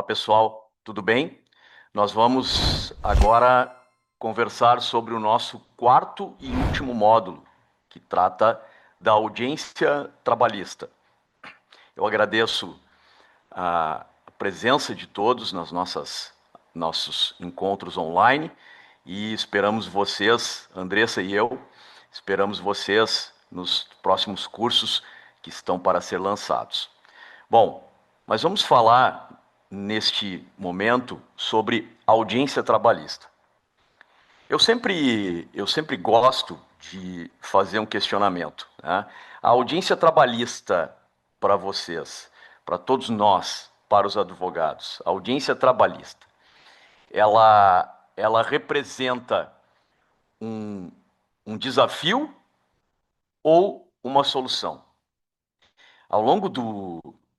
pessoal, tudo bem? Nós vamos agora conversar sobre o nosso quarto e último módulo, que trata da audiência trabalhista. Eu agradeço a presença de todos nas nossos encontros online e esperamos vocês, Andressa e eu, esperamos vocês nos próximos cursos que estão para ser lançados. Bom, mas vamos falar neste momento sobre audiência trabalhista. Eu sempre gosto de fazer um questionamento, né? A audiência trabalhista para vocês, para todos nós, para os advogados, a audiência trabalhista, ela representa um, um desafio ou uma solução? Ao longo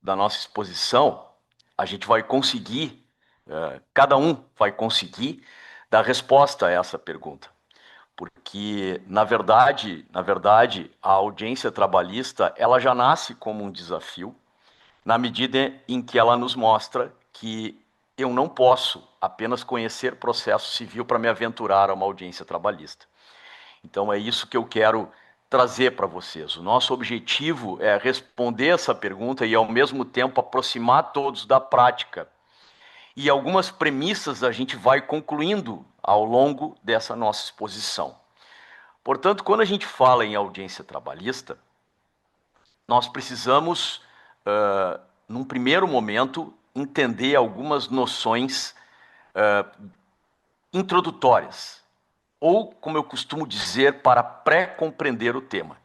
da nossa exposição, a gente vai conseguir, cada um vai conseguir dar resposta a essa pergunta. Porque, na verdade, a audiência trabalhista, ela já nasce como um desafio, na medida em que ela nos mostra que eu não posso apenas conhecer processo civil para me aventurar a uma audiência trabalhista. Então é isso que eu quero trazer para vocês. O nosso objetivo é responder essa pergunta e, ao mesmo tempo, aproximar todos da prática. E algumas premissas a gente vai concluindo ao longo dessa nossa exposição. Portanto, quando a gente fala em audiência trabalhista, nós precisamos, num primeiro momento, entender algumas noções introdutórias, ou, como eu costumo dizer, para pré-compreender o tema.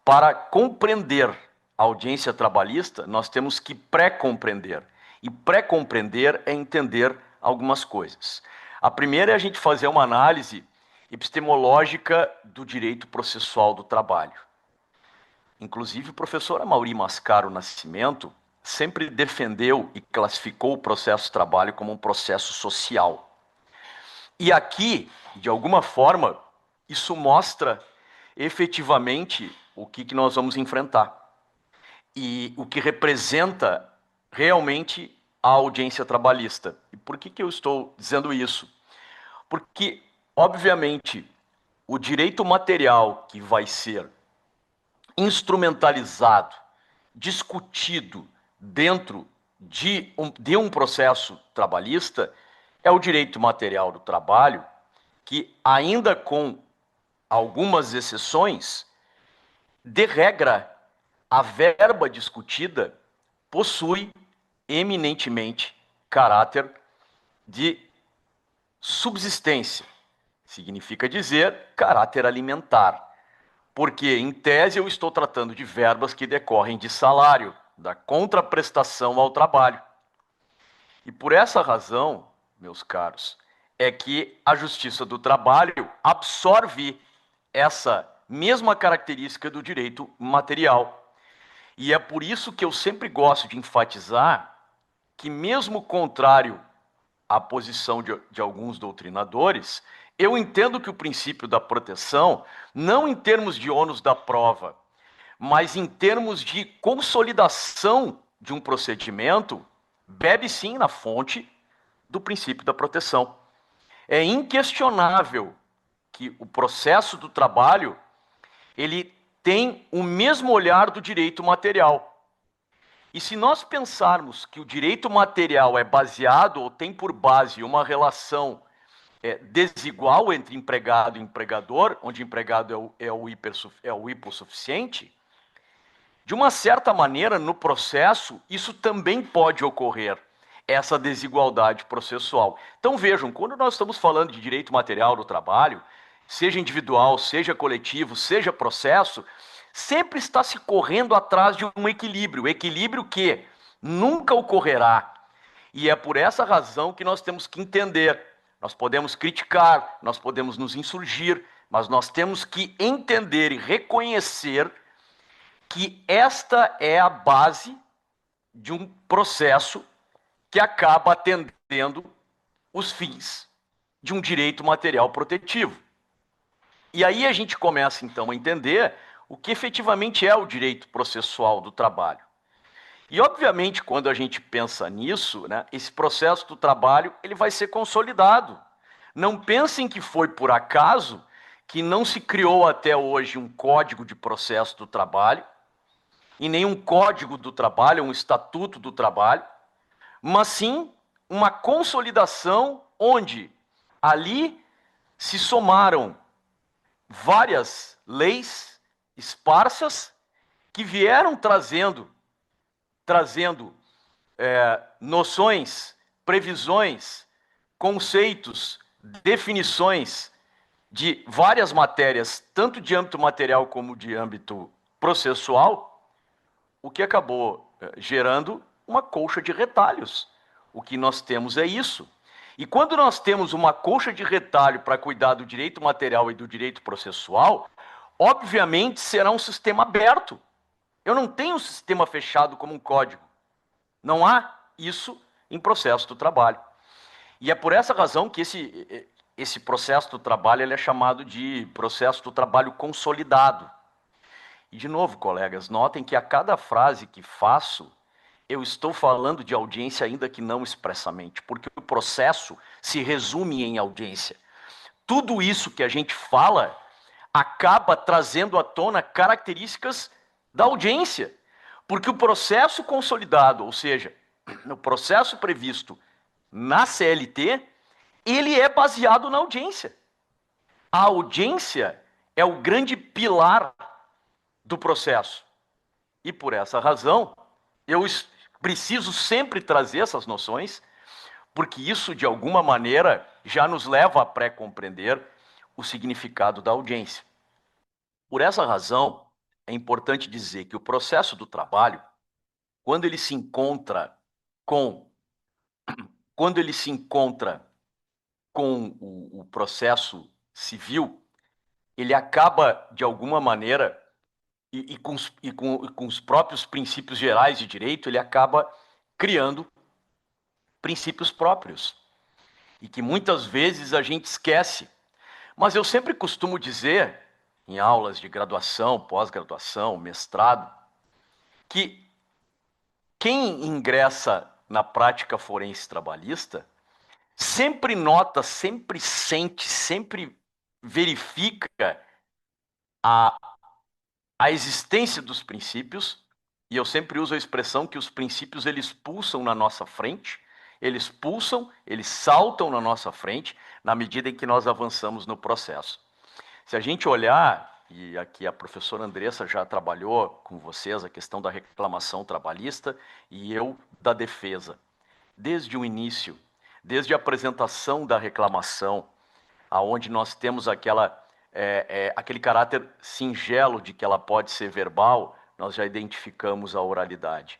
Para compreender a audiência trabalhista, nós temos que pré-compreender. E pré-compreender é entender algumas coisas. A primeira é a gente fazer uma análise epistemológica do direito processual do trabalho. Inclusive, o professor Amaury Mascaro Nascimento sempre defendeu e classificou o processo de trabalho como um processo social. E aqui, de alguma forma, isso mostra efetivamente o que nós vamos enfrentar e o que representa realmente a audiência trabalhista. E por que eu estou dizendo isso? Porque, obviamente, o direito material que vai ser instrumentalizado, discutido dentro de um processo trabalhista é o direito material do trabalho, que, ainda com algumas exceções, de regra, a verba discutida possui eminentemente caráter de subsistência. Significa dizer caráter alimentar. Porque, em tese, eu estou tratando de verbas que decorrem de salário, da contraprestação ao trabalho. E por essa razão, meus caros, é que a Justiça do Trabalho absorve essa mesma característica do direito material. E é por isso que eu sempre gosto de enfatizar que, mesmo contrário à posição de alguns doutrinadores, eu entendo que o princípio da proteção, não em termos de ônus da prova, mas em termos de consolidação de um procedimento, bebe sim na fonte do princípio da proteção. É inquestionável que o processo do trabalho, ele tem o mesmo olhar do direito material. E se nós pensarmos que o direito material é baseado ou tem por base uma relação desigual entre empregado e empregador, onde empregado é o hipossuficiente, de uma certa maneira, no processo, isso também pode ocorrer, essa desigualdade processual. Então vejam, quando nós estamos falando de direito material do trabalho, seja individual, seja coletivo, seja processo, sempre está se correndo atrás de um equilíbrio que nunca ocorrerá. E é por essa razão que nós temos que entender. Nós podemos criticar, nós podemos nos insurgir, mas nós temos que entender e reconhecer que esta é a base de um processo que acaba atendendo os fins de um direito material protetivo. E aí a gente começa, então, a entender o que efetivamente é o direito processual do trabalho. E, obviamente, quando a gente pensa nisso, né, esse processo do trabalho ele vai ser consolidado. Não pensem que foi por acaso que não se criou até hoje um código de processo do trabalho, e nem um código do trabalho, um estatuto do trabalho, mas sim uma consolidação onde ali se somaram várias leis esparsas que vieram trazendo noções, previsões, conceitos, definições de várias matérias, tanto de âmbito material como de âmbito processual, o que acabou gerando uma colcha de retalhos. O que nós temos é isso. E quando nós temos uma colcha de retalho para cuidar do direito material e do direito processual, obviamente será um sistema aberto. Eu não tenho um sistema fechado como um código. Não há isso em processo do trabalho. E é por essa razão que esse processo do trabalho ele é chamado de processo do trabalho consolidado. E, de novo, colegas, notem que a cada frase que faço, eu estou falando de audiência, ainda que não expressamente, porque o processo se resume em audiência. Tudo isso que a gente fala acaba trazendo à tona características da audiência, porque o processo consolidado, ou seja, o processo previsto na CLT, ele é baseado na audiência. A audiência é o grande pilar do processo. E por essa razão, eu preciso sempre trazer essas noções, porque isso, de alguma maneira, já nos leva a pré-compreender o significado da audiência. Por essa razão, é importante dizer que o processo do trabalho, quando ele se encontra com, quando ele se encontra com o processo civil, ele acaba, de alguma maneira, com os próprios princípios gerais de direito, ele acaba criando princípios próprios e que muitas vezes a gente esquece. Mas eu sempre costumo dizer, em aulas de graduação, pós-graduação, mestrado, que quem ingressa na prática forense trabalhista sempre nota, sempre sente, sempre verifica a, a existência dos princípios, e eu sempre uso a expressão que os princípios eles pulsam na nossa frente, eles pulsam, eles saltam na nossa frente, na medida em que nós avançamos no processo. Se a gente olhar, e aqui a professora Andressa já trabalhou com vocês a questão da reclamação trabalhista e eu da defesa. Desde o início, desde a apresentação da reclamação, aonde nós temos aquele caráter singelo de que ela pode ser verbal, nós já identificamos a oralidade.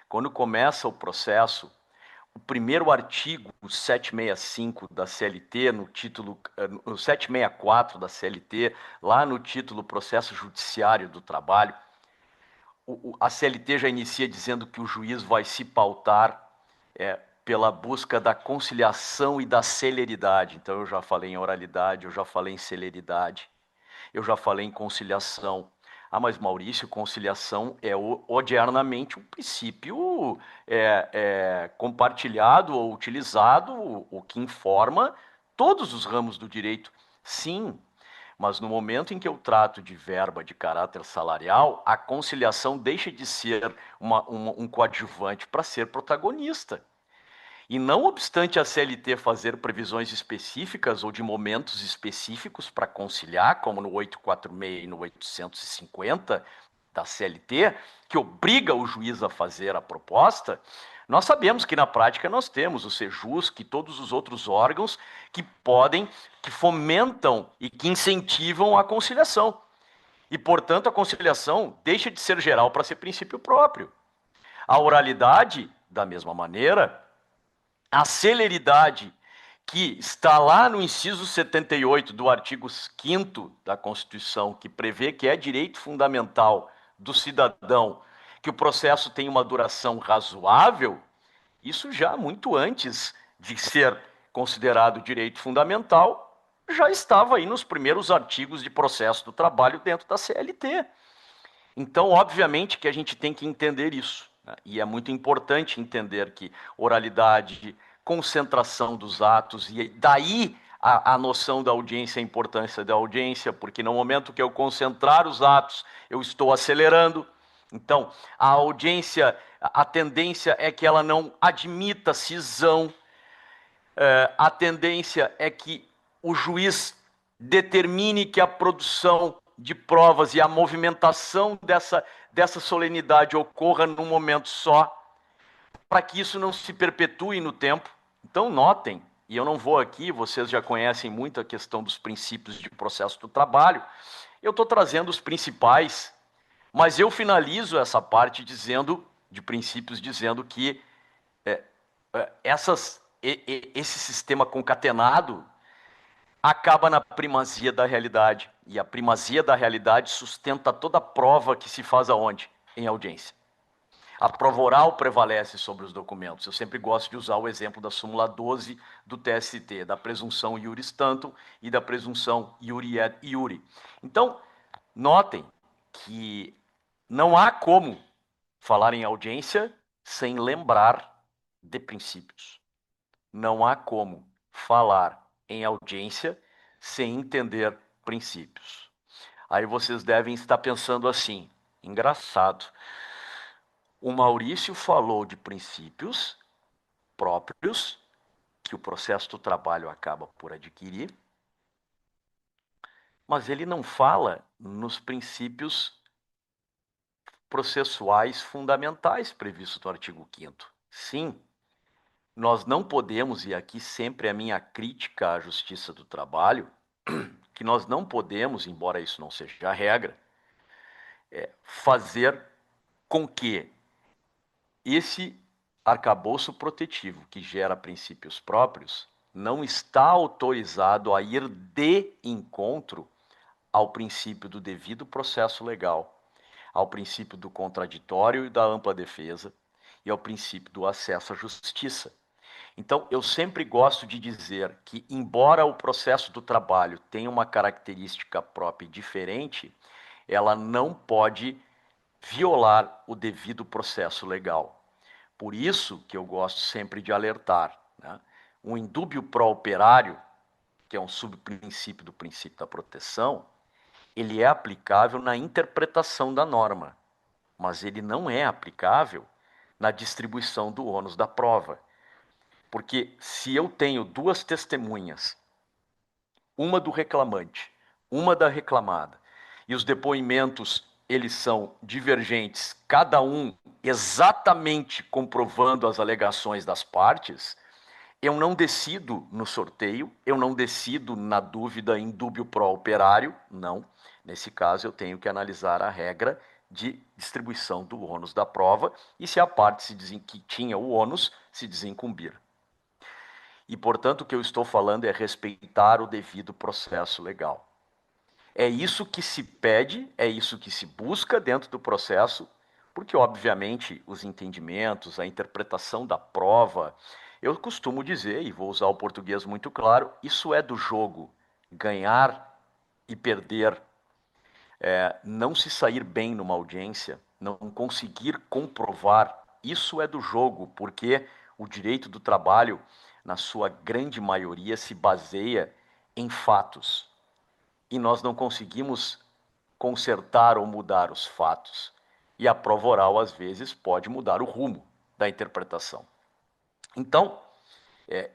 Quando começa o processo, o primeiro artigo, o 765 da CLT, no título, o 764 da CLT, lá no título Processo Judiciário do Trabalho, a CLT já inicia dizendo que o juiz vai se pautar pela busca da conciliação e da celeridade. Então, eu já falei em oralidade, eu já falei em celeridade, eu já falei em conciliação. Ah, mas Maurício, conciliação é odiernamente um princípio compartilhado ou utilizado, o que informa todos os ramos do direito. Sim, mas no momento em que eu trato de verba de caráter salarial, a conciliação deixa de ser um coadjuvante para ser protagonista. E não obstante a CLT fazer previsões específicas ou de momentos específicos para conciliar, como no 846 e no 850 da CLT, que obriga o juiz a fazer a proposta, nós sabemos que na prática nós temos o SEJUSC e todos os outros órgãos que fomentam e que incentivam a conciliação. E, portanto, a conciliação deixa de ser geral para ser princípio próprio. A oralidade, da mesma maneira, a celeridade que está lá no inciso 78 do artigo 5º da Constituição, que prevê que é direito fundamental do cidadão que o processo tenha uma duração razoável, isso já muito antes de ser considerado direito fundamental, já estava aí nos primeiros artigos de processo do trabalho dentro da CLT. Então, obviamente que a gente tem que entender isso. né? E é muito importante entender que oralidade, concentração dos atos, e daí a noção da audiência, a importância da audiência, porque no momento que eu concentrar os atos, eu estou acelerando. Então, a audiência, a tendência é que ela não admita cisão, a tendência é que o juiz determine que a produção de provas e a movimentação dessa solenidade ocorra num momento só, para que isso não se perpetue no tempo. Então, notem, e eu não vou aqui, vocês já conhecem muito a questão dos princípios de processo do trabalho, eu estou trazendo os principais, mas eu finalizo essa parte de princípios, dizendo que esse sistema concatenado acaba na primazia da realidade. E a primazia da realidade sustenta toda a prova que se faz aonde? Em audiência. A prova oral prevalece sobre os documentos. Eu sempre gosto de usar o exemplo da súmula 12 do TST, da presunção iuris tantum e da presunção iuri et iuri. Então, notem que não há como falar em audiência sem lembrar de princípios. Não há como falar em audiência sem entender princípios. Aí vocês devem estar pensando assim, engraçado. O Maurício falou de princípios próprios que o processo do trabalho acaba por adquirir, mas ele não fala nos princípios processuais fundamentais previstos no artigo 5º. Sim, nós não podemos, e aqui sempre a minha crítica à justiça do trabalho, que nós não podemos, embora isso não seja a regra, fazer com que esse arcabouço protetivo que gera princípios próprios não está autorizado a ir de encontro ao princípio do devido processo legal, ao princípio do contraditório e da ampla defesa e ao princípio do acesso à justiça. Então, eu sempre gosto de dizer que, embora o processo do trabalho tenha uma característica própria e diferente, ela não pode violar o devido processo legal. Por isso que eu gosto sempre de alertar, né? Um indúbio pró-operário, que é um subprincípio do princípio da proteção, ele é aplicável na interpretação da norma, mas ele não é aplicável na distribuição do ônus da prova. Porque se eu tenho duas testemunhas, uma do reclamante, uma da reclamada, e os depoimentos eles são divergentes, cada um exatamente comprovando as alegações das partes, eu não decido no sorteio, eu não decido na dúvida em dúbio pró-operário, não. Nesse caso, eu tenho que analisar a regra de distribuição do ônus da prova e se a parte que tinha o ônus se desincumbir. E, portanto, o que eu estou falando é respeitar o devido processo legal. É isso que se pede, é isso que se busca dentro do processo, porque, obviamente, os entendimentos, a interpretação da prova, eu costumo dizer, e vou usar o português muito claro, isso é do jogo. Ganhar e perder, não se sair bem numa audiência, não conseguir comprovar, isso é do jogo, porque o direito do trabalho, na sua grande maioria, se baseia em fatos. E nós não conseguimos consertar ou mudar os fatos. E a prova oral, às vezes, pode mudar o rumo da interpretação. Então,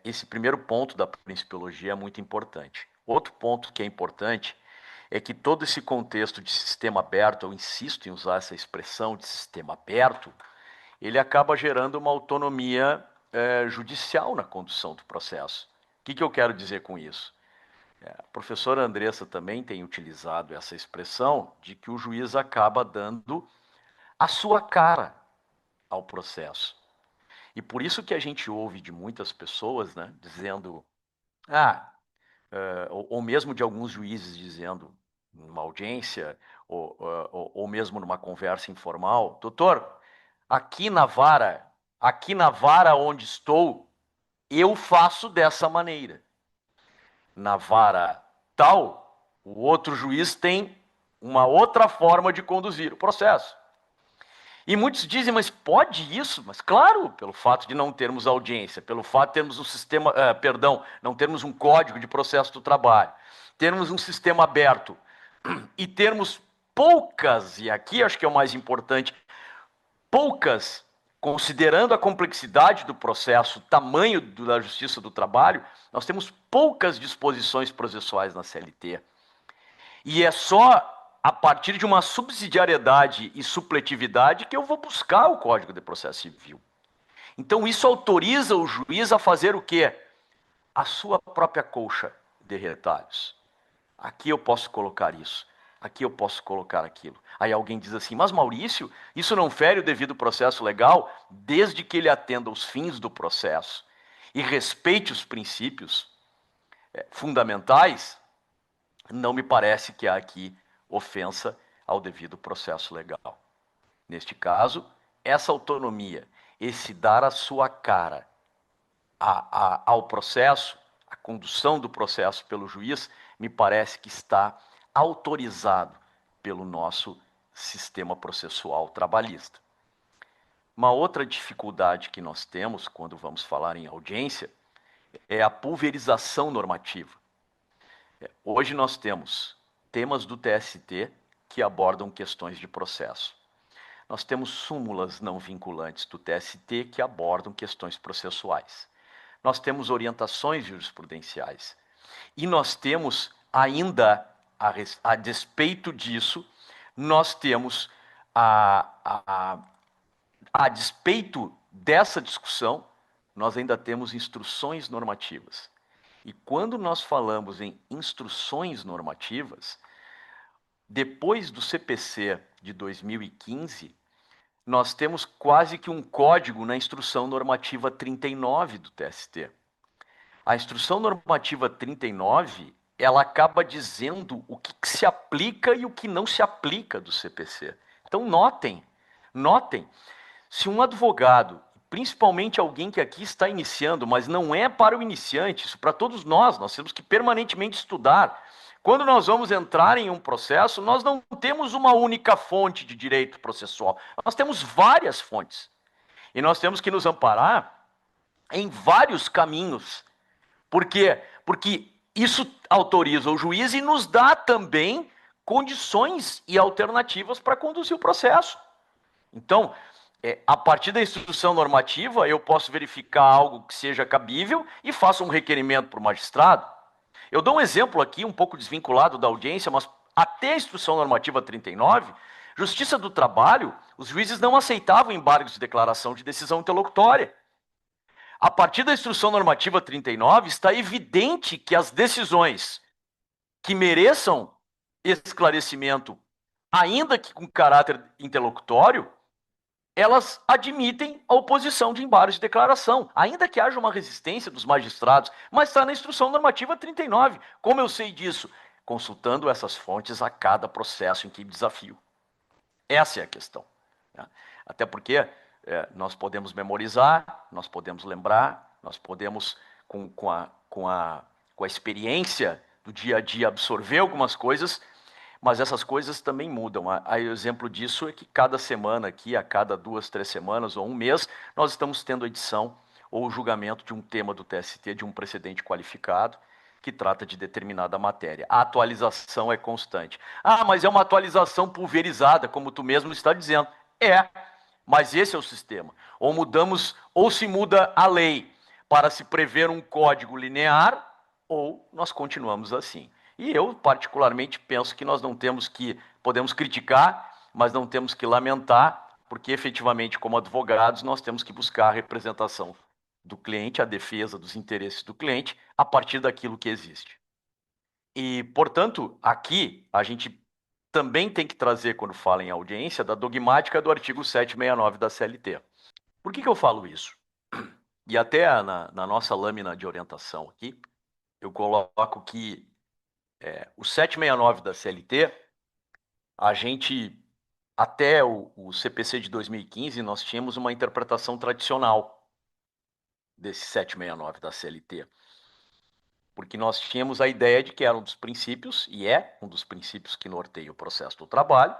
esse primeiro ponto da principiologia é muito importante. Outro ponto que é importante é que todo esse contexto de sistema aberto, eu insisto em usar essa expressão de sistema aberto, ele acaba gerando uma autonomia judicial na condução do processo. O que eu quero dizer com isso? A professora Andressa também tem utilizado essa expressão de que o juiz acaba dando a sua cara ao processo. E por isso que a gente ouve de muitas pessoas, né, dizendo, ou mesmo de alguns juízes dizendo, numa audiência, ou mesmo numa conversa informal, doutor, aqui na vara onde estou, eu faço dessa maneira. Na vara tal, o outro juiz tem uma outra forma de conduzir o processo. E muitos dizem, mas pode isso? Mas claro, pelo fato de não termos audiência, pelo fato de termos um sistema, não termos um código de processo do trabalho, termos um sistema aberto e termos poucas, e aqui acho que é o mais importante, poucas, considerando a complexidade do processo, tamanho da justiça do trabalho, nós temos poucas disposições processuais na CLT. E é só a partir de uma subsidiariedade e supletividade que eu vou buscar o Código de Processo Civil. Então isso autoriza o juiz a fazer o quê? A sua própria colcha de retalhos. Aqui eu posso colocar isso, aqui eu posso colocar aquilo. Aí alguém diz assim, mas Maurício, isso não fere o devido processo legal, desde que ele atenda aos fins do processo e respeite os princípios fundamentais. Não me parece que há aqui ofensa ao devido processo legal. Neste caso, essa autonomia, esse dar a sua cara ao processo, a condução do processo pelo juiz, me parece que está autorizado pelo nosso sistema processual trabalhista. Uma outra dificuldade que nós temos quando vamos falar em audiência é a pulverização normativa. Hoje nós temos temas do TST que abordam questões de processo. Nós temos súmulas não vinculantes do TST que abordam questões processuais. Nós temos orientações jurisprudenciais. E nós temos ainda, a despeito disso, nós temos, a despeito dessa discussão, nós ainda temos instruções normativas. E quando nós falamos em instruções normativas, depois do CPC de 2015, nós temos quase que um código na instrução normativa 39 do TST. A instrução normativa 39, ela acaba dizendo o que se aplica e o que não se aplica do CPC. Então notem, se um advogado, principalmente alguém que aqui está iniciando, mas não é para o iniciante, isso para todos nós temos que permanentemente estudar. Quando nós vamos entrar em um processo, nós não temos uma única fonte de direito processual, nós temos várias fontes. E nós temos que nos amparar em vários caminhos. Por quê? Porque isso autoriza o juiz e nos dá também condições e alternativas para conduzir o processo. Então, a partir da instrução normativa, eu posso verificar algo que seja cabível e faço um requerimento para o magistrado. Eu dou um exemplo aqui, um pouco desvinculado da audiência, mas até a instrução normativa 39, Justiça do Trabalho, os juízes não aceitavam embargos de declaração de decisão interlocutória. A partir da instrução normativa 39, está evidente que as decisões que mereçam esclarecimento, ainda que com caráter interlocutório, elas admitem a oposição de embargos de declaração, ainda que haja uma resistência dos magistrados, mas está na instrução normativa 39. Como eu sei disso? Consultando essas fontes a cada processo em que desafio. Essa é a questão. Até porque nós podemos memorizar, nós podemos lembrar, nós podemos, com a experiência do dia a dia, absorver algumas coisas, mas essas coisas também mudam. O exemplo disso é que cada semana aqui, a cada 2, 3 semanas ou um mês, nós estamos tendo a edição ou o julgamento de um tema do TST, de um precedente qualificado, que trata de determinada matéria. A atualização é constante. Ah, mas é uma atualização pulverizada, como tu mesmo está dizendo. Mas esse é o sistema. Ou mudamos, ou se muda a lei para se prever um código linear, ou nós continuamos assim. E eu, particularmente, penso que nós não temos que, podemos criticar, mas não temos que lamentar, porque efetivamente, como advogados, nós temos que buscar a representação do cliente, a defesa dos interesses do cliente, a partir daquilo que existe. E, portanto, aqui a gente também tem que trazer, quando fala em audiência, da dogmática do artigo 769 da CLT. Por que eu falo isso? E até na nossa lâmina de orientação aqui, eu coloco que o 769 da CLT, a gente, até o CPC de 2015, nós tínhamos uma interpretação tradicional desse 769 da CLT. Porque nós tínhamos a ideia de que era um dos princípios, e é um dos princípios que norteia o processo do trabalho,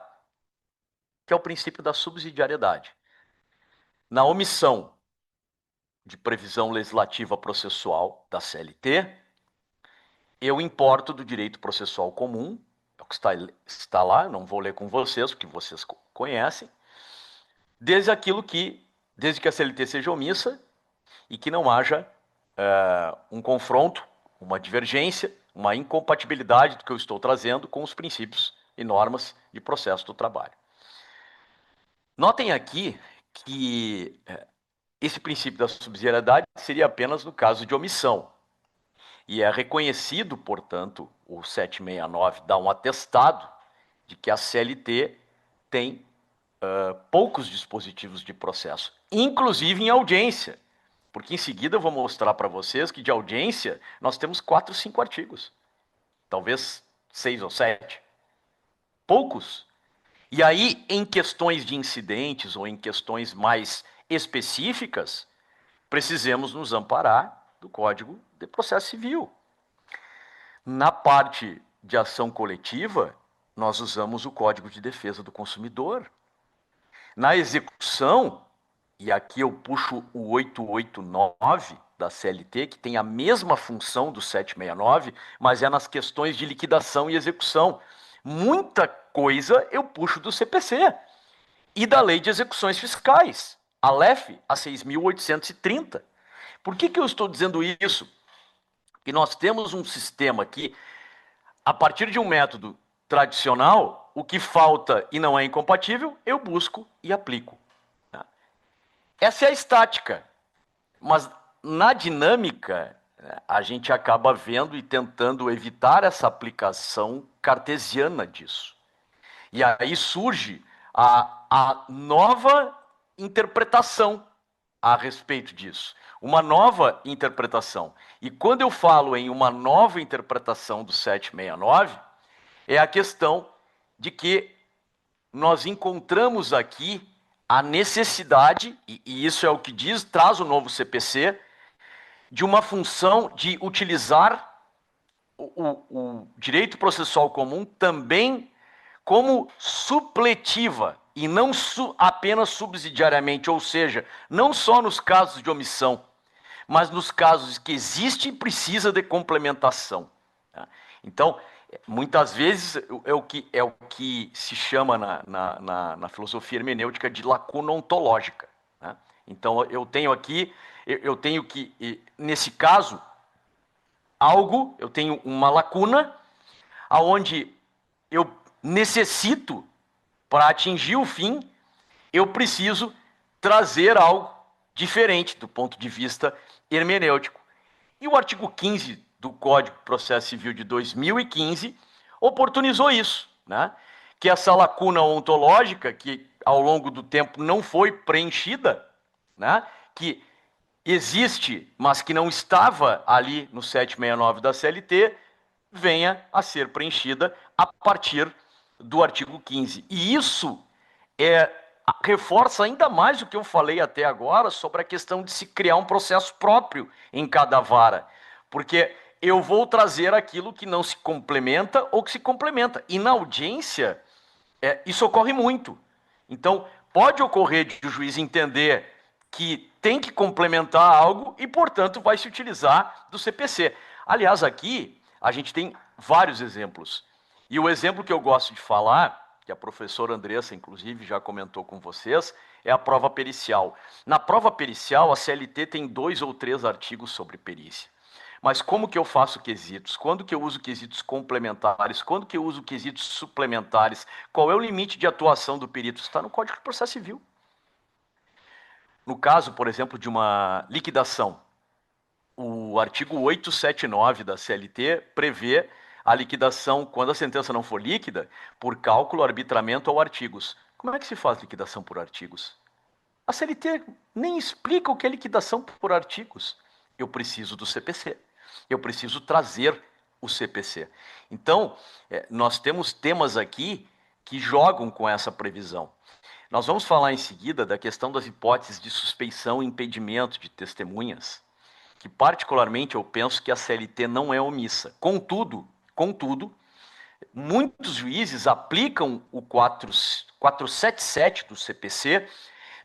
que é o princípio da subsidiariedade. Na omissão de previsão legislativa processual da CLT, eu importo do direito processual comum, é o que está lá, não vou ler com vocês, porque vocês conhecem, desde que a CLT seja omissa e que não haja um confronto, uma divergência, uma incompatibilidade do que eu estou trazendo com os princípios e normas de processo do trabalho. Notem aqui que esse princípio da subsidiariedade seria apenas no caso de omissão. E é reconhecido, portanto, o 769 dá um atestado de que a CLT tem poucos dispositivos de processo, inclusive em audiência. Porque em seguida eu vou mostrar para vocês que de audiência nós temos 4 ou 5 artigos. Talvez 6 ou 7. Poucos. E aí, em questões de incidentes ou em questões mais específicas, precisamos nos amparar do Código de Processo Civil. Na parte de ação coletiva, nós usamos o Código de Defesa do Consumidor. Na execução, e aqui eu puxo o 889 da CLT, que tem a mesma função do 769, mas é nas questões de liquidação e execução. Muita coisa eu puxo do CPC e da Lei de Execuções Fiscais, a LEF, a 6.830. Por que eu estou dizendo isso? Que nós temos um sistema que, a partir de um método tradicional, o que falta e não é incompatível, eu busco e aplico. Essa é a estática, mas na dinâmica a gente acaba vendo e tentando evitar essa aplicação cartesiana disso. E aí surge a nova interpretação a respeito disso. Uma nova interpretação. E quando eu falo em uma nova interpretação do 769, é a questão de que nós encontramos aqui a necessidade, e isso é o que traz o novo CPC, de uma função de utilizar o direito processual comum também como supletiva e não apenas subsidiariamente, ou seja, não só nos casos de omissão, mas nos casos que existe e precisa de complementação. Então, muitas vezes é o que se chama na filosofia hermenêutica de lacuna ontológica. Então, eu tenho que, nesse caso, eu tenho uma lacuna aonde eu necessito, para atingir o fim, eu preciso trazer algo diferente do ponto de vista hermenêutico. E o artigo 15 do Código de Processo Civil de 2015 oportunizou isso, né? Que essa lacuna ontológica, que ao longo do tempo não foi preenchida, né? Que existe, mas que não estava ali no 769 da CLT, venha a ser preenchida a partir do artigo 15. E isso reforça ainda mais o que eu falei até agora sobre a questão de se criar um processo próprio em cada vara. Porque eu vou trazer aquilo que não se complementa ou que se complementa. E na audiência, isso ocorre muito. Então, pode ocorrer de o juiz entender que tem que complementar algo e, portanto, vai se utilizar do CPC. Aliás, aqui a gente tem vários exemplos. E o exemplo que eu gosto de falar, que a professora Andressa, inclusive, já comentou com vocês, é a prova pericial. Na prova pericial, a CLT tem 2 ou 3 artigos sobre perícia. Mas como que eu faço quesitos? Quando que eu uso quesitos complementares? Quando que eu uso quesitos suplementares? Qual é o limite de atuação do perito? Está no Código de Processo Civil. No caso, por exemplo, de uma liquidação, o artigo 879 da CLT prevê a liquidação, quando a sentença não for líquida, por cálculo, arbitramento ou artigos. Como é que se faz liquidação por artigos? A CLT nem explica o que é liquidação por artigos. Eu preciso do CPC. Eu preciso trazer o CPC. Então, nós temos temas aqui que jogam com essa previsão. Nós vamos falar em seguida da questão das hipóteses de suspeição e impedimento de testemunhas, que particularmente eu penso que a CLT não é omissa. Contudo, muitos juízes aplicam o 477 do CPC,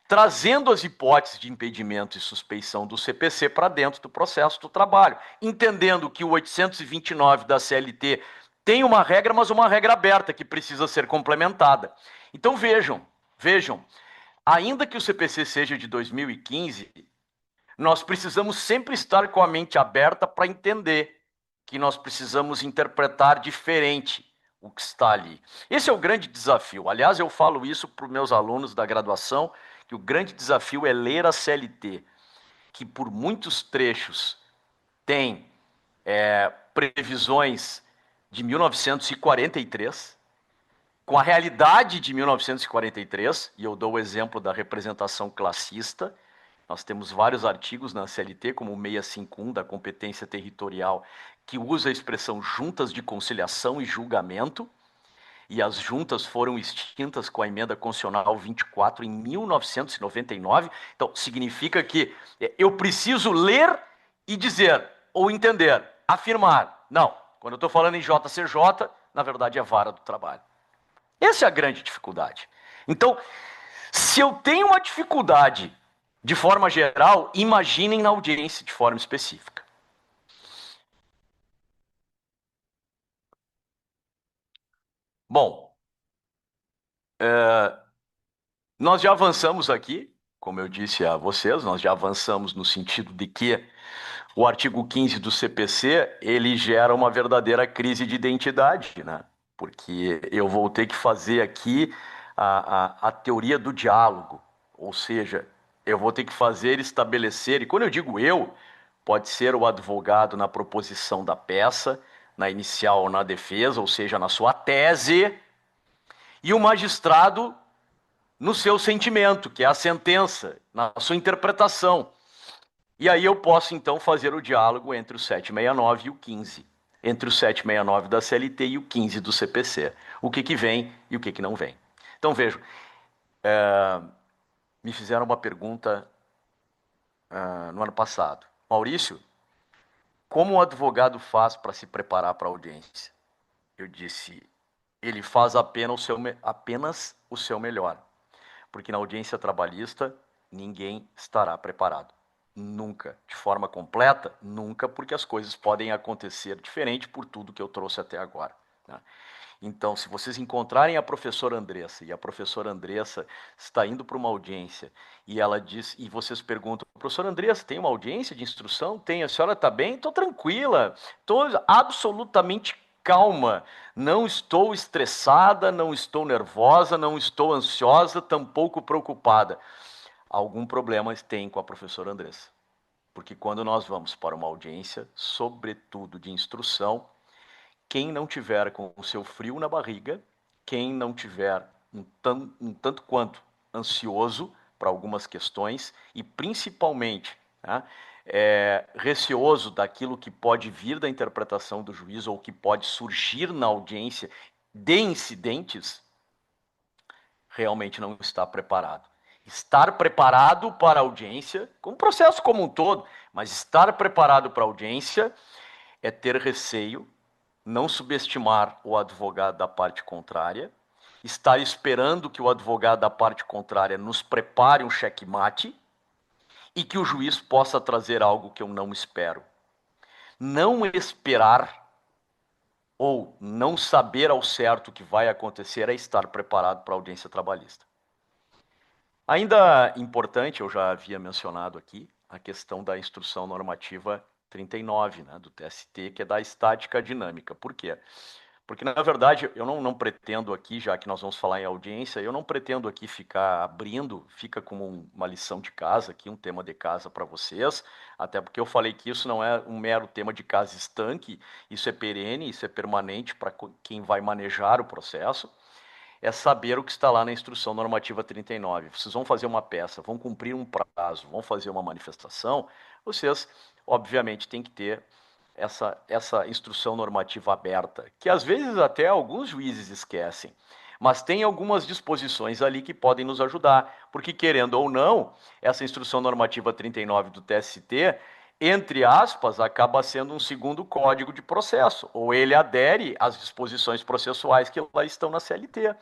trazendo as hipóteses de impedimento e suspeição do CPC para dentro do processo do trabalho, entendendo que o 829 da CLT tem uma regra, mas uma regra aberta que precisa ser complementada. Então vejam, ainda que o CPC seja de 2015, nós precisamos sempre estar com a mente aberta para entender que nós precisamos interpretar diferente o que está ali. Esse é o grande desafio. Aliás, eu falo isso para os meus alunos da graduação, que o grande desafio é ler a CLT, que por muitos trechos tem previsões de 1943, com a realidade de 1943, e eu dou o exemplo da representação classista. Nós temos vários artigos na CLT, como o 651 da competência territorial, que usa a expressão juntas de conciliação e julgamento, e as juntas foram extintas com a emenda constitucional 24 em 1999. Então, significa que eu preciso ler e dizer, ou entender, afirmar. Não, quando eu estou falando em JCJ, na verdade é vara do trabalho. Essa é a grande dificuldade. Então, se eu tenho uma dificuldade de forma geral, imaginem na audiência de forma específica. Bom, nós já avançamos aqui, como eu disse a vocês, nós já avançamos no sentido de que o artigo 15 do CPC, ele gera uma verdadeira crise de identidade, né? Porque eu vou ter que fazer aqui a teoria do diálogo, ou seja, eu vou ter que fazer estabelecer, e quando eu digo eu, pode ser o advogado na proposição da peça, na inicial ou na defesa, ou seja, na sua tese, e o magistrado no seu sentimento, que é a sentença, na sua interpretação. E aí eu posso, então, fazer o diálogo entre o 769 e o 15. Entre o 769 da CLT e o 15 do CPC. O que vem e o que não vem. Então, vejam, me fizeram uma pergunta no ano passado. Maurício, como o advogado faz para se preparar para a audiência? Eu disse, ele faz apenas o seu melhor. Porque na audiência trabalhista, ninguém estará preparado. Nunca. De forma completa, nunca, porque as coisas podem acontecer diferente por tudo que eu trouxe até agora. Né? Então, se vocês encontrarem a professora Andressa, e a professora Andressa está indo para uma audiência, e ela diz, e vocês perguntam, professora Andressa, tem uma audiência de instrução? Tem, a senhora está bem? Estou tranquila, estou absolutamente calma, não estou estressada, não estou nervosa, não estou ansiosa, tampouco preocupada. Algum problema tem com a professora Andressa. Porque quando nós vamos para uma audiência, sobretudo de instrução, quem não tiver com o seu frio na barriga, quem não tiver um tanto quanto ansioso para algumas questões e principalmente receoso daquilo que pode vir da interpretação do juiz ou que pode surgir na audiência de incidentes, realmente não está preparado. Estar preparado para a audiência, como processo como um todo, mas estar preparado para a audiência é ter receio, não subestimar o advogado da parte contrária, estar esperando que o advogado da parte contrária nos prepare um checkmate e que o juiz possa trazer algo que eu não espero. Não esperar ou não saber ao certo o que vai acontecer é estar preparado para a audiência trabalhista. Ainda importante, eu já havia mencionado aqui, a questão da instrução normativa 39, né, do TST, que é da estática dinâmica. Por quê? Porque, na verdade, eu não pretendo aqui, já que nós vamos falar em audiência, eu não pretendo aqui ficar abrindo, fica como uma lição de casa aqui, um tema de casa para vocês, até porque eu falei que isso não é um mero tema de casa estanque, isso é perene, isso é permanente para quem vai manejar o processo. É saber o que está lá na instrução normativa 39. Vocês vão fazer uma peça, vão cumprir um prazo, vão fazer uma manifestação, vocês, obviamente, têm que ter essa instrução normativa aberta, que às vezes até alguns juízes esquecem, mas tem algumas disposições ali que podem nos ajudar, porque querendo ou não, essa instrução normativa 39 do TST, entre aspas, acaba sendo um segundo código de processo, ou ele adere às disposições processuais que lá estão na CLT,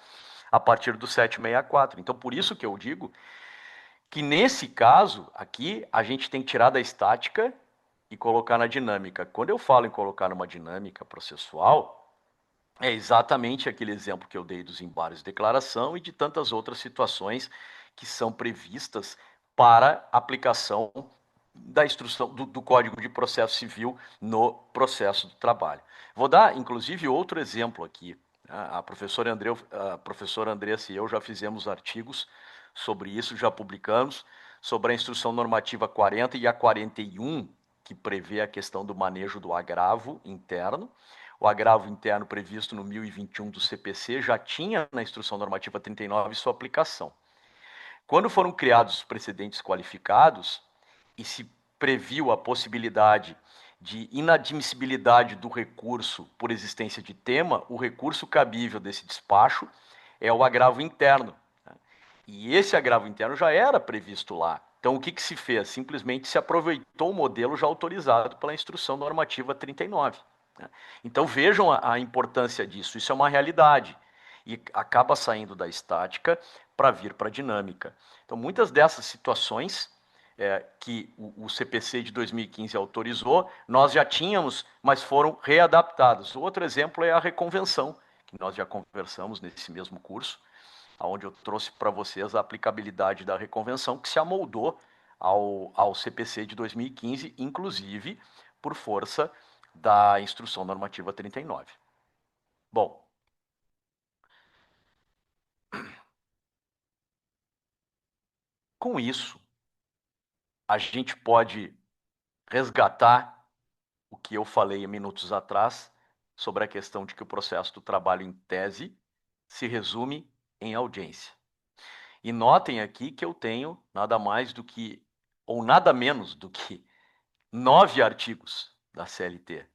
a partir do 764. Então, por isso que eu digo que nesse caso aqui, a gente tem que tirar da estática e colocar na dinâmica. Quando eu falo em colocar numa dinâmica processual, é exatamente aquele exemplo que eu dei dos embargos de declaração e de tantas outras situações que são previstas para aplicação da instrução do Código de Processo Civil no processo do trabalho. Vou dar, inclusive, outro exemplo aqui. A professora Andressa e eu já fizemos artigos sobre isso, já publicamos, sobre a instrução normativa 40 e a 41, que prevê a questão do manejo do agravo interno. O agravo interno previsto no 1021 do CPC já tinha na instrução normativa 39 sua aplicação. Quando foram criados os precedentes qualificados e se previu a possibilidade de inadmissibilidade do recurso por existência de tema, o recurso cabível desse despacho é o agravo interno. E esse agravo interno já era previsto lá. Então, o que se fez? Simplesmente se aproveitou o modelo já autorizado pela instrução normativa 39. Então, vejam a importância disso. Isso é uma realidade. E acaba saindo da estática para vir para a dinâmica. Então, muitas dessas situações que o CPC de 2015 autorizou, nós já tínhamos, mas foram readaptados. O outro exemplo é a reconvenção, que nós já conversamos nesse mesmo curso, onde eu trouxe para vocês a aplicabilidade da reconvenção, que se amoldou ao CPC de 2015, inclusive por força da Instrução Normativa 39. Bom, com isso, a gente pode resgatar o que eu falei minutos atrás sobre a questão de que o processo do trabalho em tese se resume em audiência. E notem aqui que eu tenho nada mais do que, ou nada menos do que, 9 artigos da CLT.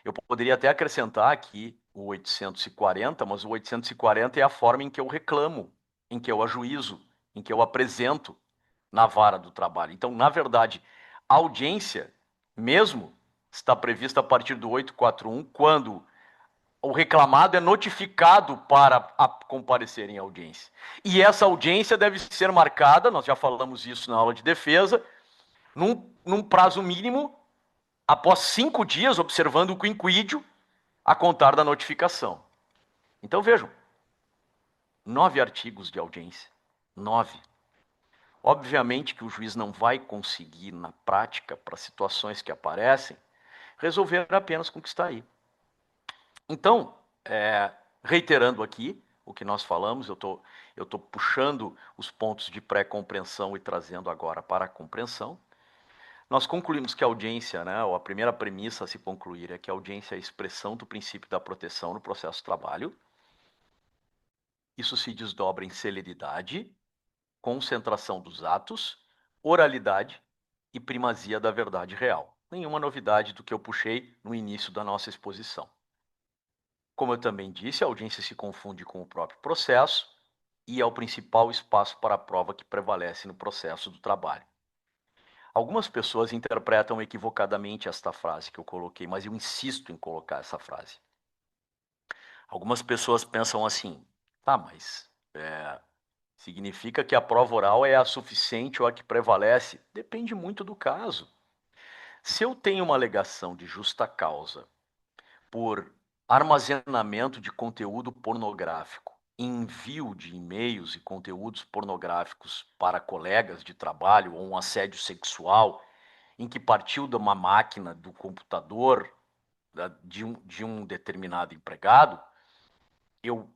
Eu poderia até acrescentar aqui o 840, mas o 840 é a forma em que eu reclamo, em que eu ajuizo, em que eu apresento na vara do trabalho. Então, na verdade, a audiência mesmo está prevista a partir do 841, quando o reclamado é notificado para comparecer em audiência. E essa audiência deve ser marcada, nós já falamos isso na aula de defesa, num prazo mínimo, após 5 dias, observando o quinquídio, a contar da notificação. Então, vejam, 9 artigos de audiência. 9. Obviamente que o juiz não vai conseguir, na prática, para situações que aparecem, resolver apenas com o que está aí. Então, reiterando aqui o que nós falamos, eu estou puxando os pontos de pré-compreensão e trazendo agora para a compreensão. Nós concluímos que a audiência, ou a primeira premissa a se concluir é que a audiência é a expressão do princípio da proteção no processo de trabalho. Isso se desdobra em celeridade, concentração dos atos, oralidade e primazia da verdade real. Nenhuma novidade do que eu puxei no início da nossa exposição. Como eu também disse, a audiência se confunde com o próprio processo e é o principal espaço para a prova que prevalece no processo do trabalho. Algumas pessoas interpretam equivocadamente esta frase que eu coloquei, mas eu insisto em colocar essa frase. Algumas pessoas pensam assim, mas significa que a prova oral é a suficiente ou a que prevalece? Depende muito do caso. Se eu tenho uma alegação de justa causa por armazenamento de conteúdo pornográfico, envio de e-mails e conteúdos pornográficos para colegas de trabalho ou um assédio sexual em que partiu de uma máquina, do computador de um determinado empregado, eu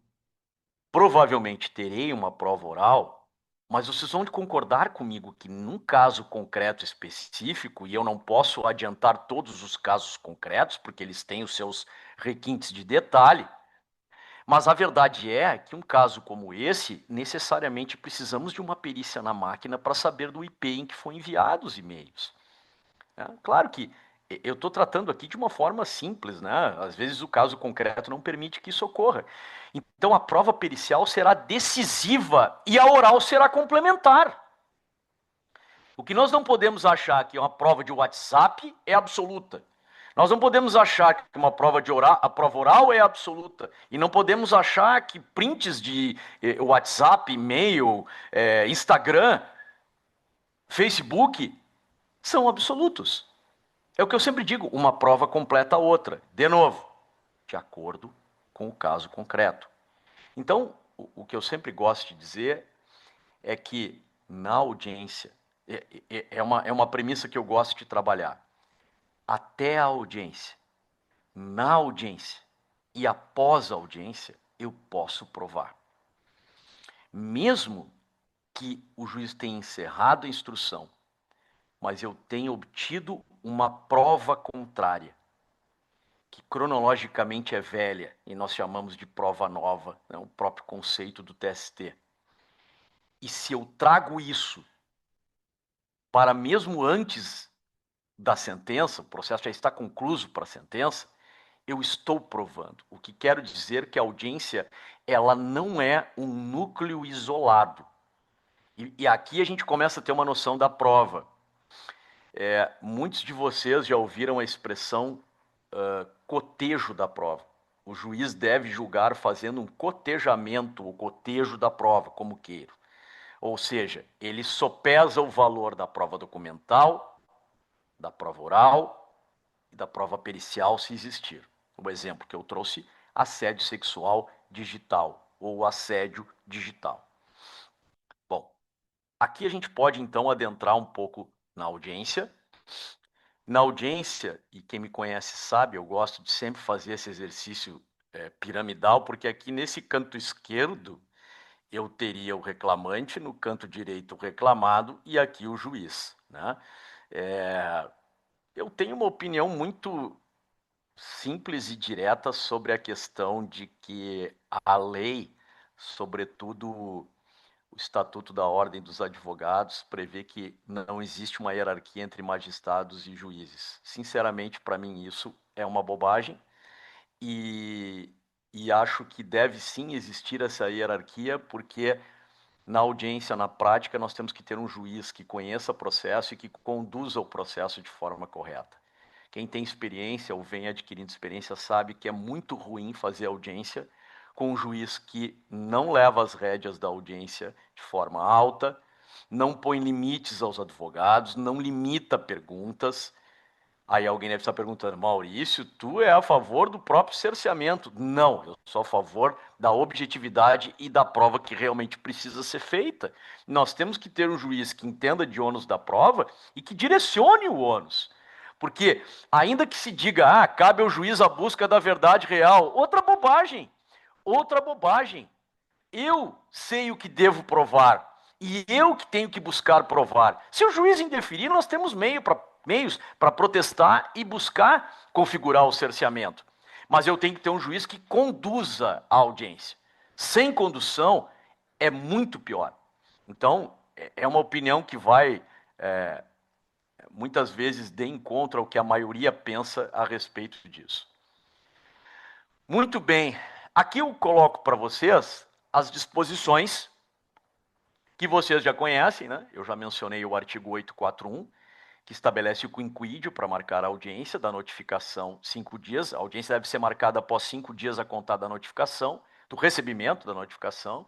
provavelmente terei uma prova oral, mas vocês vão concordar comigo que num caso concreto específico, e eu não posso adiantar todos os casos concretos, porque eles têm os seus requintes de detalhe, mas a verdade é que um caso como esse, necessariamente precisamos de uma perícia na máquina para saber do IP em que foram enviados os e-mails. Claro que eu estou tratando aqui de uma forma simples, Às vezes o caso concreto não permite que isso ocorra. Então a prova pericial será decisiva e a oral será complementar. O que nós não podemos achar que uma prova de WhatsApp é absoluta. Nós não podemos achar que uma a prova oral é absoluta. E não podemos achar que prints de WhatsApp, e-mail, Instagram, Facebook são absolutos. É o que eu sempre digo, uma prova completa a outra. De novo, de acordo com o caso concreto. Então, o que eu sempre gosto de dizer é que na audiência, é uma premissa que eu gosto de trabalhar. Até a audiência, na audiência e após a audiência, eu posso provar. Mesmo que o juiz tenha encerrado a instrução, mas eu tenha obtido uma prova contrária, que cronologicamente é velha, e nós chamamos de prova nova, né, o próprio conceito do TST. E se eu trago isso para mesmo antes da sentença, o processo já está concluído para a sentença, eu estou provando. O que quero dizer que a audiência, ela não é um núcleo isolado. E aqui a gente começa a ter uma noção da prova. Muitos de vocês já ouviram a expressão cotejo da prova. O juiz deve julgar fazendo um cotejamento, o cotejo da prova, como queiro. Ou seja, ele sopesa o valor da prova documental, da prova oral e da prova pericial, se existir. O exemplo que eu trouxe, assédio sexual digital ou assédio digital. Bom, aqui a gente pode então adentrar um pouco na audiência. Na audiência, e quem me conhece sabe, eu gosto de sempre fazer esse exercício piramidal, porque aqui nesse canto esquerdo eu teria o reclamante, no canto direito o reclamado e aqui o juiz, né? Eu tenho uma opinião muito simples e direta sobre a questão de que a lei, sobretudo o Estatuto da Ordem dos Advogados, prevê que não existe uma hierarquia entre magistrados e juízes. Sinceramente, para mim, isso é uma bobagem e acho que deve sim existir essa hierarquia, porque na audiência, na prática, nós temos que ter um juiz que conheça o processo e que conduza o processo de forma correta. Quem tem experiência ou vem adquirindo experiência sabe que é muito ruim fazer audiência com um juiz que não leva as rédeas da audiência de forma alta, não põe limites aos advogados, não limita perguntas. Aí alguém deve estar perguntando, Maurício, tu é a favor do próprio cerceamento? Não, eu sou a favor da objetividade e da prova que realmente precisa ser feita. Nós temos que ter um juiz que entenda de ônus da prova e que direcione o ônus. Porque, ainda que se diga, cabe ao juiz a busca da verdade real, outra bobagem. Outra bobagem. Eu sei o que devo provar e eu que tenho que buscar provar. Se o juiz indeferir, nós temos meios para protestar e buscar configurar o cerceamento. Mas eu tenho que ter um juiz que conduza a audiência. Sem condução, é muito pior. Então, é uma opinião que vai, muitas vezes, de encontro ao que a maioria pensa a respeito disso. Muito bem. Aqui eu coloco para vocês as disposições que vocês já conhecem, né? Eu já mencionei o artigo 841, que estabelece o quinquídio para marcar a audiência da notificação 5 dias. A audiência deve ser marcada após 5 dias a contar da notificação, do recebimento da notificação.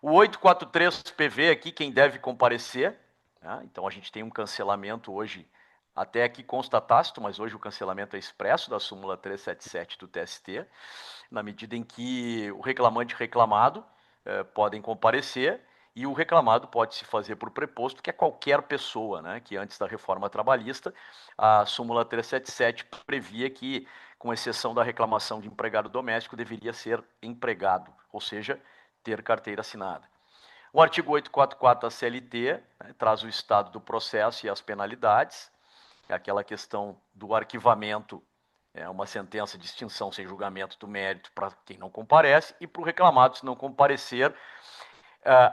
O 843 PV aqui, quem deve comparecer. Né? Então, a gente tem um cancelamento hoje, até aqui consta tácito, mas hoje o cancelamento é expresso da súmula 377 do TST, na medida em que o reclamante e reclamado podem comparecer, e o reclamado pode se fazer por preposto, que é qualquer pessoa, né? Que antes da reforma trabalhista, a súmula 377 previa que, com exceção da reclamação de empregado doméstico, deveria ser empregado, ou seja, ter carteira assinada. O artigo 844 da CLT, né, traz o estado do processo e as penalidades, é aquela questão do arquivamento, uma sentença de extinção sem julgamento do mérito para quem não comparece, e para o reclamado, se não comparecer,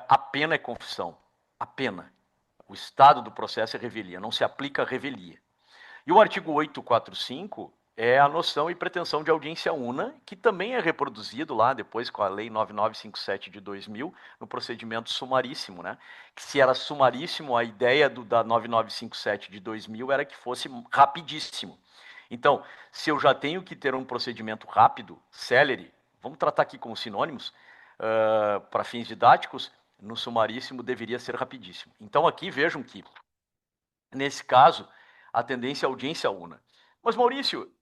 a pena é confissão. A pena. O estado do processo é revelia, não se aplica a revelia. E o artigo 845 é a noção e pretensão de audiência una, que também é reproduzido lá depois com a Lei 9957 de 2000, no procedimento sumaríssimo, né? Que se era sumaríssimo, a ideia da 9957 de 2000 era que fosse rapidíssimo. Então, se eu já tenho que ter um procedimento rápido, célere, vamos tratar aqui com sinônimos, para fins didáticos, no sumaríssimo deveria ser rapidíssimo. Então, aqui vejam que, nesse caso, a tendência é audiência una. Mas, Maurício,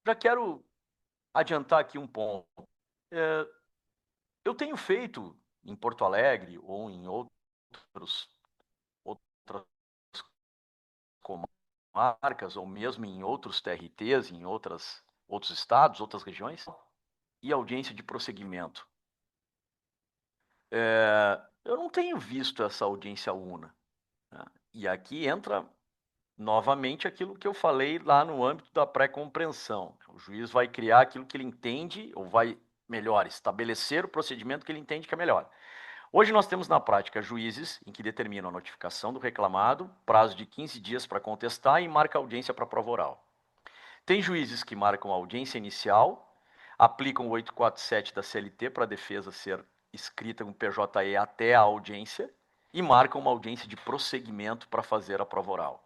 já quero adiantar aqui um ponto. Eu tenho feito em Porto Alegre ou em outras comarcas, ou mesmo em outros TRTs, em outros estados, outras regiões, e audiência de prosseguimento. Eu não tenho visto essa audiência una. Né? E aqui entra novamente aquilo que eu falei lá no âmbito da pré-compreensão. O juiz vai criar aquilo que ele entende, ou vai, melhor, estabelecer o procedimento que ele entende que é melhor. Hoje nós temos na prática juízes em que determinam a notificação do reclamado, prazo de 15 dias para contestar e marca audiência para prova oral. Tem juízes que marcam a audiência inicial, aplicam o 847 da CLT para a defesa ser escrita com PJE até a audiência e marcam uma audiência de prosseguimento para fazer a prova oral.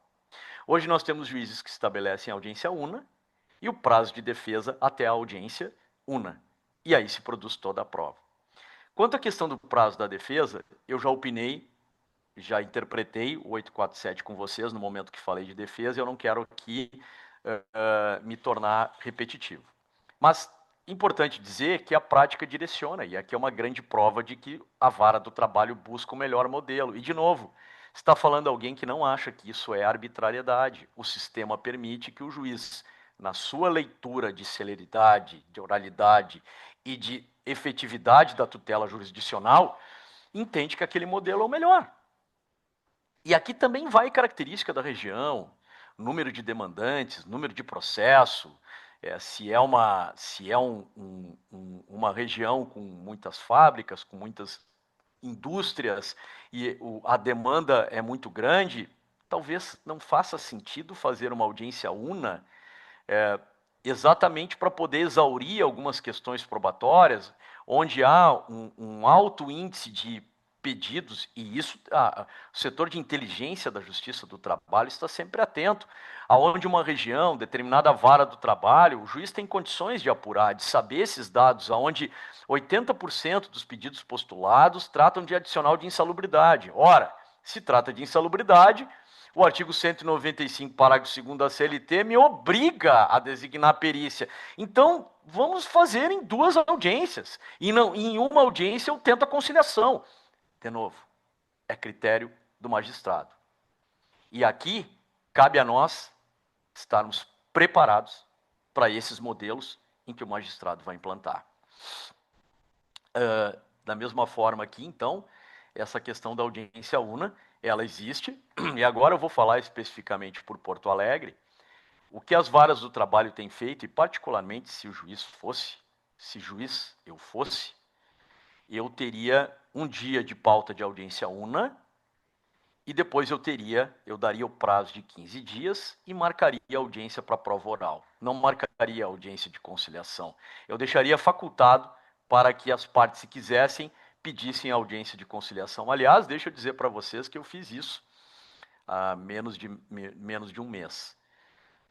Hoje nós temos juízes que estabelecem a audiência una e o prazo de defesa até a audiência una. E aí se produz toda a prova. Quanto à questão do prazo da defesa, eu já opinei, já interpretei o 847 com vocês no momento que falei de defesa, e eu não quero aqui me tornar repetitivo. Mas importante dizer que a prática direciona, e aqui é uma grande prova de que a vara do trabalho busca o melhor modelo. E, de novo, está falando alguém que não acha que isso é arbitrariedade. O sistema permite que o juiz, na sua leitura de celeridade, de oralidade e de efetividade da tutela jurisdicional, entende que aquele modelo é o melhor. E aqui também vai característica da região, número de demandantes, número de processo, se é uma região com muitas fábricas, com muitas indústrias e a demanda é muito grande, talvez não faça sentido fazer uma audiência una, exatamente para poder exaurir algumas questões probatórias, onde há um alto índice de pedidos, e isso o setor de inteligência da Justiça do Trabalho está sempre atento, aonde uma região, determinada vara do trabalho, o juiz tem condições de apurar, de saber esses dados, aonde 80% dos pedidos postulados tratam de adicional de insalubridade. Ora, se trata de insalubridade, o artigo 195, parágrafo 2º da CLT me obriga a designar perícia. Então, vamos fazer em 2 audiências. E não, em uma audiência eu tento a conciliação. De novo, é critério do magistrado. E aqui, cabe a nós estarmos preparados para esses modelos em que o magistrado vai implantar. Da mesma forma aqui, então, essa questão da audiência una, ela existe, e agora eu vou falar especificamente por Porto Alegre, o que as varas do trabalho têm feito, e particularmente se juiz eu fosse, eu teria um dia de pauta de audiência una, e depois eu daria o prazo de 15 dias e marcaria a audiência para prova oral. Não marcaria a audiência de conciliação. Eu deixaria facultado para que as partes, se quisessem, pedissem a audiência de conciliação. Aliás, deixa eu dizer para vocês que eu fiz isso há menos de um mês.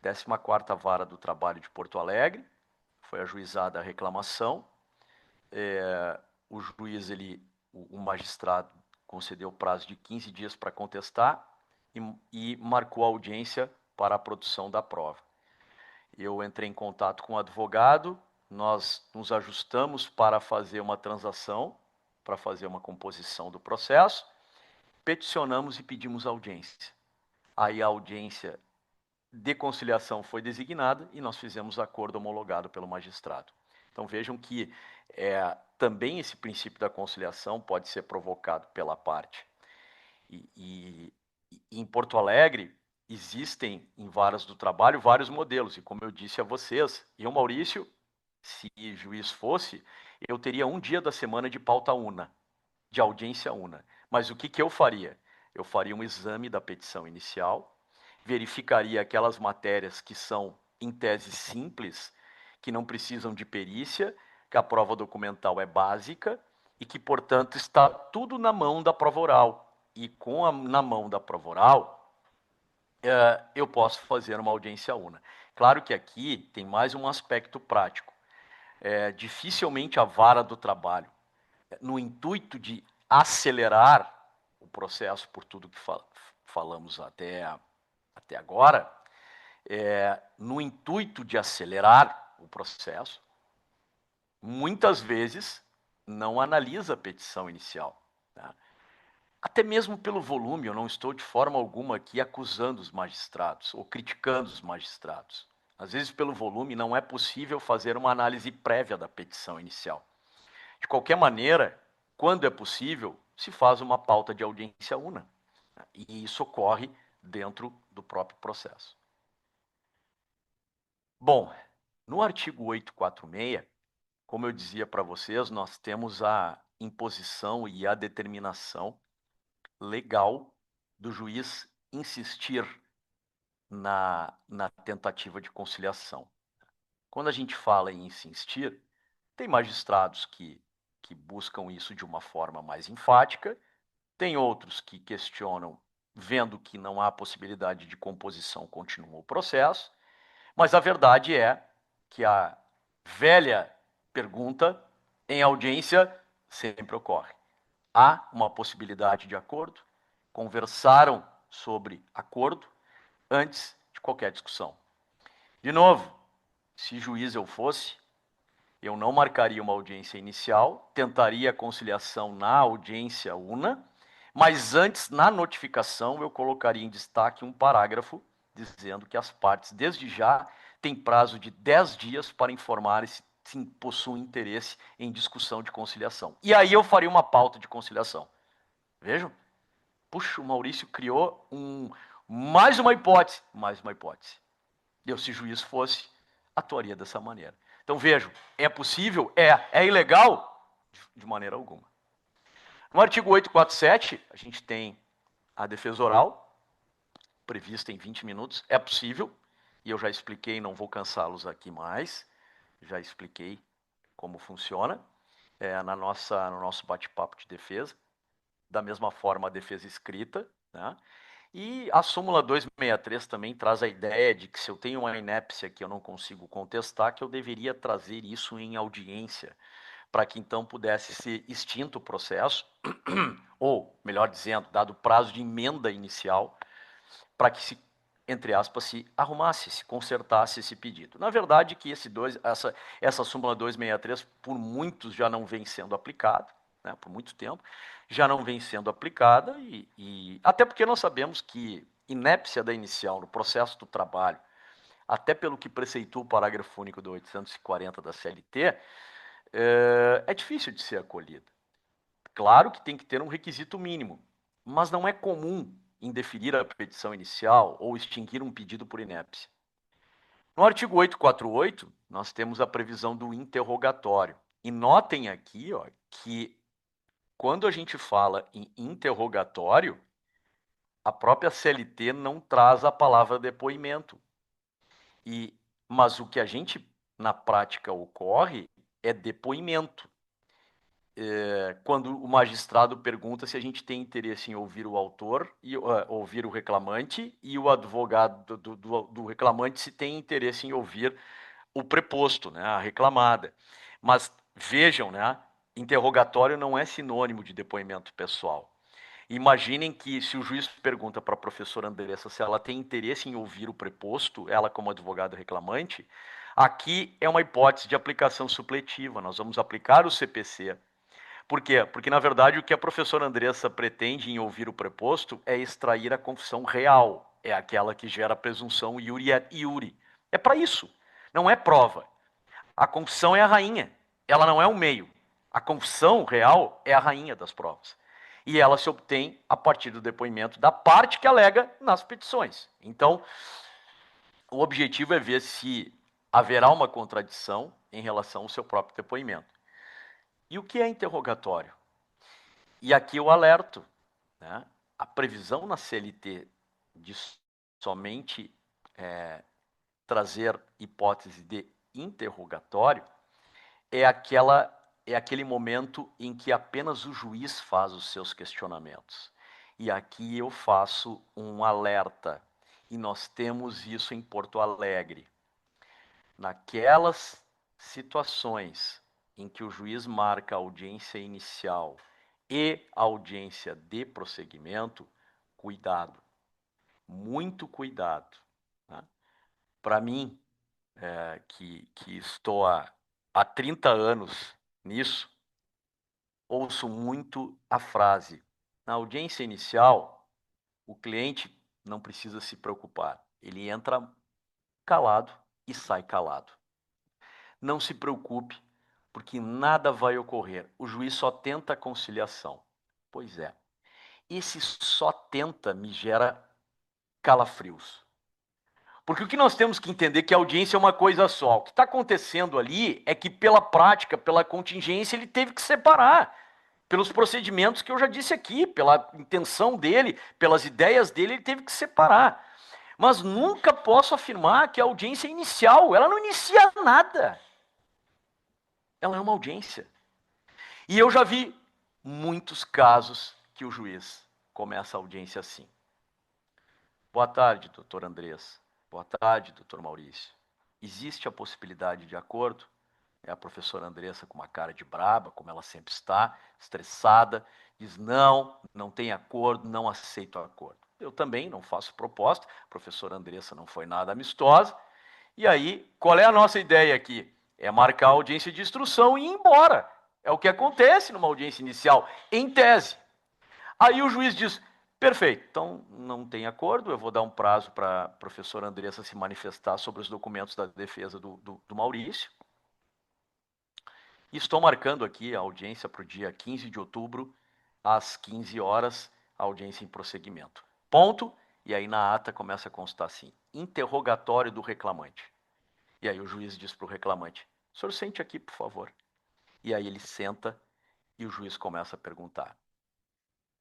14ª Vara do Trabalho de Porto Alegre, foi ajuizada a reclamação. O juiz, o magistrado, concedeu prazo de 15 dias para contestar e marcou a audiência para a produção da prova. Eu entrei em contato com o advogado, nós nos ajustamos para fazer uma transação, para fazer uma composição do processo, peticionamos e pedimos audiência. Aí a audiência de conciliação foi designada e nós fizemos acordo homologado pelo magistrado. Então vejam que também esse princípio da conciliação pode ser provocado pela parte. E em Porto Alegre existem em varas do trabalho vários modelos, e como eu disse a vocês, eu, Maurício, se juiz fosse, eu teria um dia da semana de pauta una, de audiência una. Mas o que eu faria? Eu faria um exame da petição inicial, verificaria aquelas matérias que são em tese simples, que não precisam de perícia, que a prova documental é básica e que, portanto, está tudo na mão da prova oral. E na mão da prova oral, eu posso fazer uma audiência una. Claro que aqui tem mais um aspecto prático. Dificilmente a vara do trabalho, no intuito de acelerar o processo por tudo que falamos até agora, no intuito de acelerar o processo, muitas vezes não analisa a petição inicial. Tá? Até mesmo pelo volume, eu não estou de forma alguma aqui acusando os magistrados ou criticando os magistrados. Às vezes, pelo volume, não é possível fazer uma análise prévia da petição inicial. De qualquer maneira, quando é possível, se faz uma pauta de audiência una. E isso ocorre dentro do próprio processo. Bom, no artigo 846, como eu dizia para vocês, nós temos a imposição e a determinação legal do juiz insistir na tentativa de conciliação. Quando a gente fala em insistir, tem magistrados que buscam isso de uma forma mais enfática, tem outros que questionam, vendo que não há possibilidade de composição, continua o processo, mas a verdade é que a velha pergunta em audiência sempre ocorre. Há uma possibilidade de acordo? Conversaram sobre acordo antes de qualquer discussão. De novo, se juiz eu fosse, eu não marcaria uma audiência inicial, tentaria a conciliação na audiência una, mas antes, na notificação, eu colocaria em destaque um parágrafo dizendo que as partes, desde já, têm prazo de 10 dias para informar se possuem interesse em discussão de conciliação. E aí eu faria uma pauta de conciliação. Vejam? Puxa, o Maurício criou mais uma hipótese. Eu, se juiz fosse, atuaria dessa maneira. Então vejam, é possível? É ilegal? De maneira alguma. No artigo 847, a gente tem a defesa oral, prevista em 20 minutos. É possível, e eu já expliquei, não vou cansá-los aqui mais, já expliquei como funciona no nosso bate-papo de defesa. Da mesma forma, a defesa escrita, né? E a súmula 263 também traz a ideia de que se eu tenho uma inépcia que eu não consigo contestar, que eu deveria trazer isso em audiência, para que então pudesse ser extinto o processo, ou, melhor dizendo, dado o prazo de emenda inicial, para que se, entre aspas, se arrumasse, se consertasse esse pedido. Na verdade, que essa súmula 263, por muitos já não vem sendo aplicada, né, por muito tempo, já não vem sendo aplicada, e até porque nós sabemos que inépcia da inicial no processo do trabalho, até pelo que preceitua o parágrafo único do 840 da CLT, é difícil de ser acolhida. Claro que tem que ter um requisito mínimo, mas não é comum indeferir a petição inicial ou extinguir um pedido por inépcia. No artigo 848, nós temos a previsão do interrogatório. E notem aqui que quando a gente fala em interrogatório, a própria CLT não traz a palavra depoimento. Mas o que a gente, na prática, ocorre é depoimento. Quando o magistrado pergunta se a gente tem interesse em ouvir o autor, e ouvir o reclamante, e o advogado do reclamante se tem interesse em ouvir o preposto, né, a reclamada. Mas vejam, né, interrogatório não é sinônimo de depoimento pessoal. Imaginem que se o juiz pergunta para a professora Andressa se ela tem interesse em ouvir o preposto, ela como advogado reclamante, aqui é uma hipótese de aplicação supletiva. Nós vamos aplicar o CPC. Por quê? Porque, na verdade, o que a professora Andressa pretende em ouvir o preposto é extrair a confissão real. É aquela que gera a presunção iuri et iuri. É para isso. Não é prova. A confissão é a rainha. Ela não é um meio. A confissão real é a rainha das provas. E ela se obtém a partir do depoimento da parte que alega nas petições. Então, o objetivo é ver se haverá uma contradição em relação ao seu próprio depoimento. E o que é interrogatório? E aqui eu alerto, né? A previsão na CLT de somente trazer hipótese de interrogatório é aquele momento em que apenas o juiz faz os seus questionamentos. E aqui eu faço um alerta, e nós temos isso em Porto Alegre. Naquelas situações em que o juiz marca a audiência inicial e a audiência de prosseguimento, cuidado, muito cuidado. Né? Para mim, que estou há 30 anos nisso, ouço muito a frase: na audiência inicial, o cliente não precisa se preocupar, ele entra calado e sai calado. Não se preocupe, porque nada vai ocorrer. O juiz só tenta a conciliação. Pois é. Esse só tenta me gera calafrios. Porque o que nós temos que entender é que a audiência é uma coisa só. O que está acontecendo ali é que, pela prática, pela contingência, ele teve que separar. Pelos procedimentos que eu já disse aqui, pela intenção dele, pelas ideias dele, ele teve que separar. Mas nunca posso afirmar que a audiência é inicial. Ela não inicia nada. Ela é uma audiência. E eu já vi muitos casos que o juiz começa a audiência assim. Boa tarde, doutor Andrés. Boa tarde, doutor Maurício. Existe a possibilidade de acordo? É a professora Andressa com uma cara de braba, como ela sempre está, estressada, diz não, não tem acordo, não aceito acordo. Eu também não faço proposta, a professora Andressa não foi nada amistosa. E aí, qual é a nossa ideia aqui? É marcar a audiência de instrução e ir embora. É o que acontece numa audiência inicial, em tese. Aí o juiz diz, perfeito, então não tem acordo, eu vou dar um prazo para a professora Andressa se manifestar sobre os documentos da defesa do Maurício. E estou marcando aqui a audiência para o dia 15 de outubro, às 15 horas, a audiência em prosseguimento. Ponto. E aí na ata começa a constar assim, interrogatório do reclamante. E aí o juiz diz para o reclamante, o senhor sente aqui, por favor. E aí ele senta e o juiz começa a perguntar.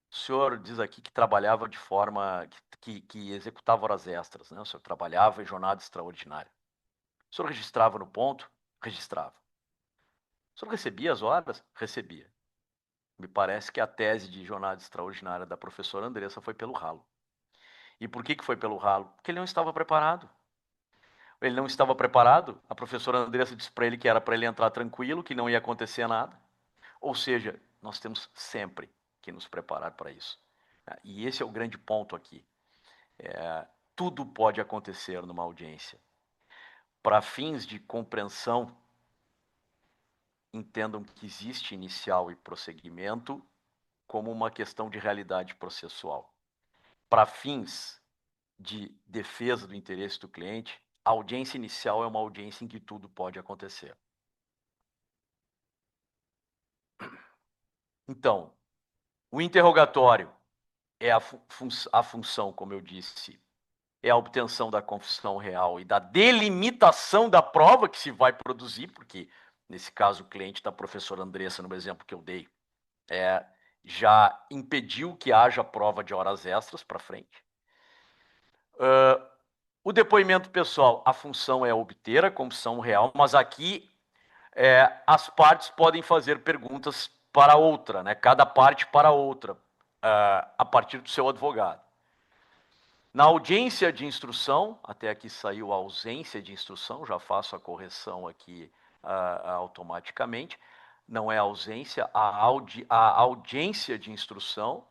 O senhor diz aqui que trabalhava de forma, que executava horas extras, né? O senhor trabalhava em jornada extraordinária. O senhor registrava no ponto? Registrava. O senhor recebia as horas? Recebia. Me parece que a tese de jornada extraordinária da professora Andressa foi pelo ralo. E por que foi pelo ralo? Porque ele não estava preparado. Ele não estava preparado, a professora Andressa disse para ele que era para ele entrar tranquilo, que não ia acontecer nada. Ou seja, nós temos sempre que nos preparar para isso. E esse é o grande ponto aqui. Tudo pode acontecer numa audiência. Para fins de compreensão, entendam que existe inicial e prosseguimento como uma questão de realidade processual. Para fins de defesa do interesse do cliente, a audiência inicial é uma audiência em que tudo pode acontecer. Então, o interrogatório é a função, como eu disse, é a obtenção da confissão real e da delimitação da prova que se vai produzir, porque, nesse caso, o cliente da professora Andressa, no exemplo que eu dei, já impediu que haja prova de horas extras para frente. O depoimento pessoal, a função é obter a confissão real, mas aqui as partes podem fazer perguntas para outra, né? Cada parte para outra, a partir do seu advogado. Na audiência de instrução, até aqui saiu a ausência de instrução, já faço a correção aqui automaticamente, não é ausência, a audiência de instrução,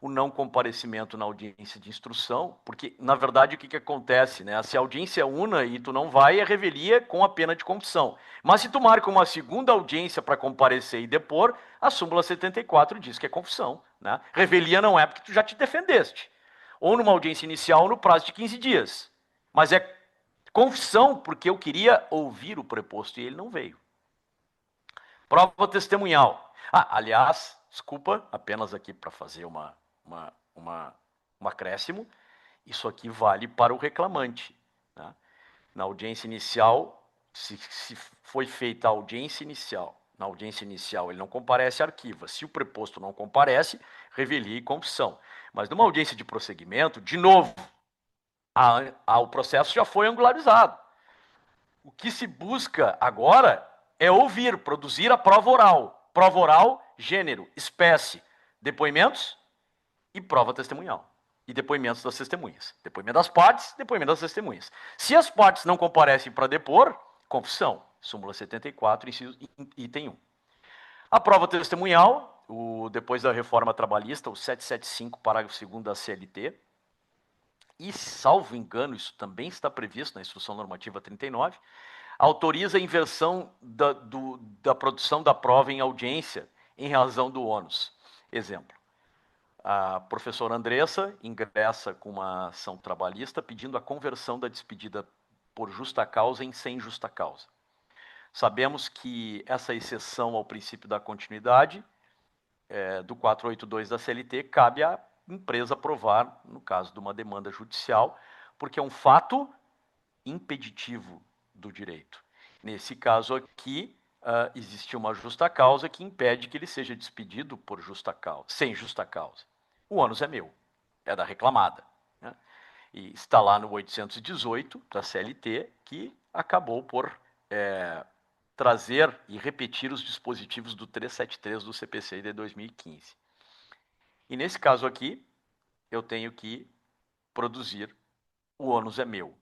o não comparecimento na audiência de instrução, porque, na verdade, o que acontece, né? Se a audiência é una e tu não vai, é revelia com a pena de confissão. Mas se tu marca uma segunda audiência para comparecer e depor, a súmula 74 diz que é confissão, né? Revelia não é porque tu já te defendeste. Ou numa audiência inicial no prazo de 15 dias. Mas é confissão porque eu queria ouvir o preposto e ele não veio. Prova testemunhal. Aliás, desculpa, apenas aqui para fazer um acréscimo, isso aqui vale para o reclamante. Né? Na audiência inicial, se foi feita a audiência inicial, na audiência inicial ele não comparece, arquiva. Se o preposto não comparece, revelia e confissão. Mas numa audiência de prosseguimento, de novo, o processo já foi angularizado. O que se busca agora é ouvir, produzir a prova oral. Prova oral, gênero, espécie, depoimentos e prova testemunhal. E depoimentos das testemunhas. Depoimento das partes, depoimento das testemunhas. Se as partes não comparecem para depor, confissão. Súmula 74, item 1. A prova testemunhal, depois da reforma trabalhista, o 775, parágrafo 2º da CLT, e, salvo engano, isso também está previsto na Instrução Normativa 39, autoriza a inversão da produção da prova em audiência em razão do ônus. Exemplo, a professora Andressa ingressa com uma ação trabalhista pedindo a conversão da despedida por justa causa em sem justa causa. Sabemos que essa exceção ao princípio da continuidade do 482 da CLT cabe à empresa provar, no caso de uma demanda judicial, porque é um fato impeditivo do direito. Nesse caso aqui, existe uma justa causa que impede que ele seja despedido por justa causa, sem justa causa. O ônus é meu, é da reclamada. Né? E está lá no 818 da CLT, que acabou por trazer e repetir os dispositivos do 373 do CPC de 2015. E nesse caso aqui, eu tenho que produzir, o ônus é meu.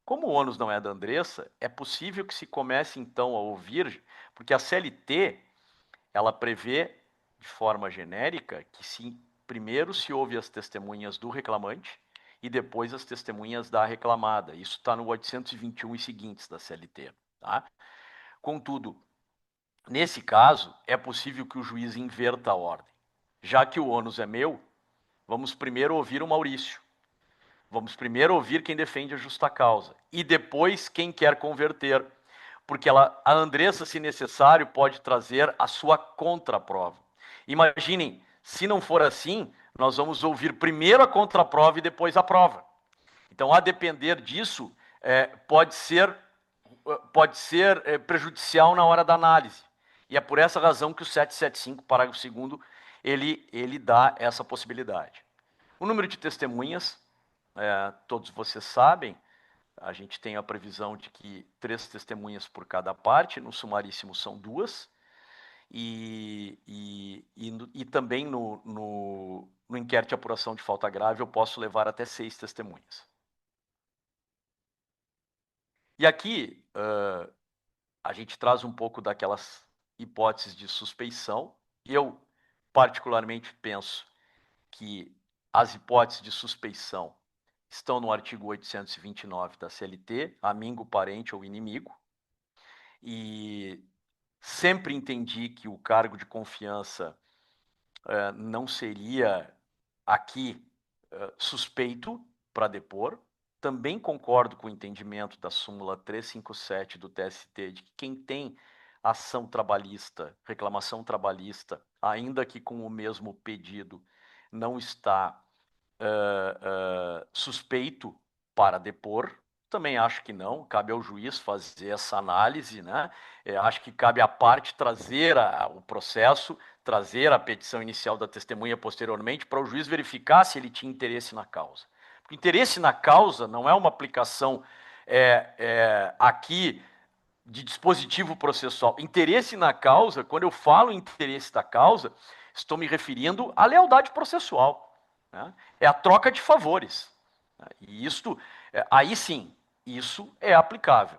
Como o ônus não é da Andressa, é possível que se comece então a ouvir, porque a CLT, ela prevê de forma genérica que primeiro se ouve as testemunhas do reclamante e depois as testemunhas da reclamada. Isso está no 821 e seguintes da CLT. Tá? Contudo, nesse caso, é possível que o juiz inverta a ordem. Já que o ônus é meu, vamos primeiro ouvir o Maurício. Vamos primeiro ouvir quem defende a justa causa e depois quem quer converter, porque a Andressa, se necessário, pode trazer a sua contraprova. Imaginem, se não for assim, nós vamos ouvir primeiro a contraprova e depois a prova. Então, a depender disso, pode ser prejudicial na hora da análise. E é por essa razão que o 775, parágrafo 2º, ele dá essa possibilidade. O número de testemunhas, todos vocês sabem, a gente tem a previsão de que 3 testemunhas por cada parte, no sumaríssimo são 2, e também no inquérito de apuração de falta grave eu posso levar até 6 testemunhas. E aqui a gente traz um pouco daquelas hipóteses de suspeição. Eu, particularmente, penso que as hipóteses de suspeição estão no artigo 829 da CLT, amigo, parente ou inimigo, e sempre entendi que o cargo de confiança não seria aqui suspeito para depor. Também concordo com o entendimento da súmula 357 do TST de que quem tem ação trabalhista, reclamação trabalhista, ainda que com o mesmo pedido, não está suspeito para depor. Também acho que não, cabe ao juiz fazer essa análise, né? Acho que cabe à parte trazer o processo, trazer a petição inicial da testemunha posteriormente para o juiz verificar se ele tinha interesse na causa. Porque interesse na causa não é uma aplicação aqui de dispositivo processual. Interesse na causa, quando eu falo interesse da causa, estou me referindo à lealdade processual. Né? É a troca de favores. Né? E isto, aí sim, isso é aplicável.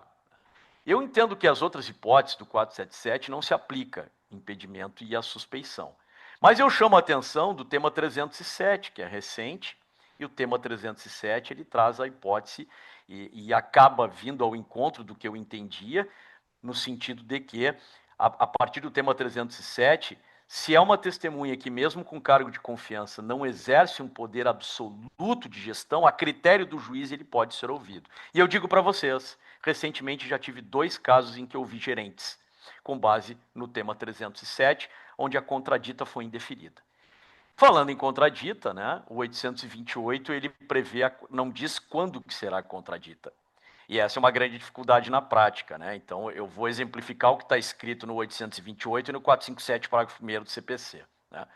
Eu entendo que as outras hipóteses do 477 não se aplica impedimento e a suspeição. Mas eu chamo a atenção do tema 307, que é recente, e o tema 307 ele traz a hipótese e acaba vindo ao encontro do que eu entendia, no sentido de que, a partir do tema 307, se é uma testemunha que, mesmo com cargo de confiança, não exerce um poder absoluto de gestão, a critério do juiz ele pode ser ouvido. E eu digo para vocês, recentemente já tive 2 casos em que ouvi gerentes, com base no tema 307, onde a contradita foi indeferida. Falando em contradita, né, o 828 ele prevê, não diz quando que será contradita. E essa é uma grande dificuldade na prática, né? Então, eu vou exemplificar o que está escrito no 828 e no 457, parágrafo 1º do CPC. Né?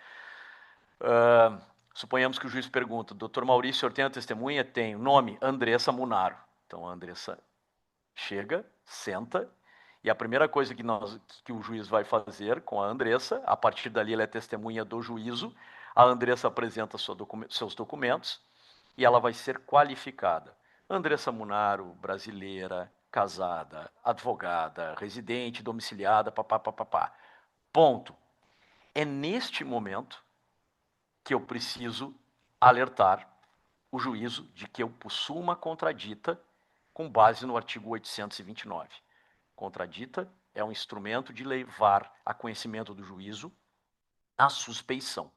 Suponhamos que o juiz pergunta, doutor Maurício, o senhor tem a testemunha? Tenho. Nome, Andressa Munaro. Então a Andressa chega, senta, e a primeira coisa que o juiz vai fazer com a Andressa, a partir dali ela é testemunha do juízo, a Andressa apresenta seus documentos e ela vai ser qualificada. Andressa Munaro, brasileira, casada, advogada, residente, domiciliada, papapá. Ponto. É neste momento que eu preciso alertar o juízo de que eu possuo uma contradita com base no artigo 829. Contradita é um instrumento de levar a conhecimento do juízo a suspeição.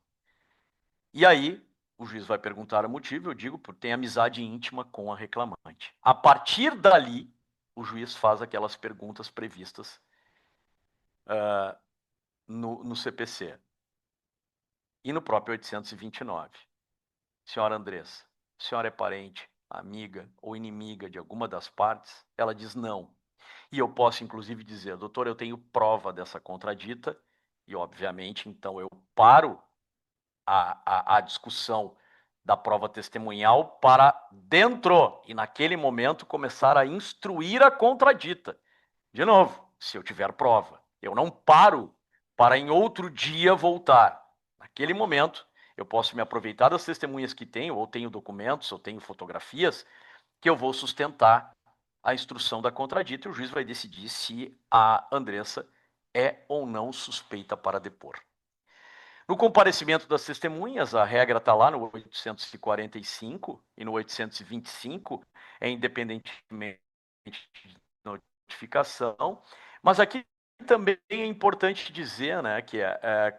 E aí, o juiz vai perguntar o motivo, eu digo, porque tem amizade íntima com a reclamante. A partir dali, o juiz faz aquelas perguntas previstas no CPC e no próprio 829. Senhora Andressa, a senhora é parente, amiga ou inimiga de alguma das partes? Ela diz não. E eu posso, inclusive, dizer, doutor, eu tenho prova dessa contradita, e, obviamente, então eu paro a discussão da prova testemunhal para, dentro e naquele momento, começar a instruir a contradita. De novo, se eu tiver prova, eu não paro para em outro dia voltar. Naquele momento, eu posso me aproveitar das testemunhas que tenho, ou tenho documentos, ou tenho fotografias, que eu vou sustentar a instrução da contradita e o juiz vai decidir se a Andressa é ou não suspeita para depor. No comparecimento das testemunhas, a regra está lá no 845 e no 825, é independentemente de notificação, mas aqui também é importante dizer, né, que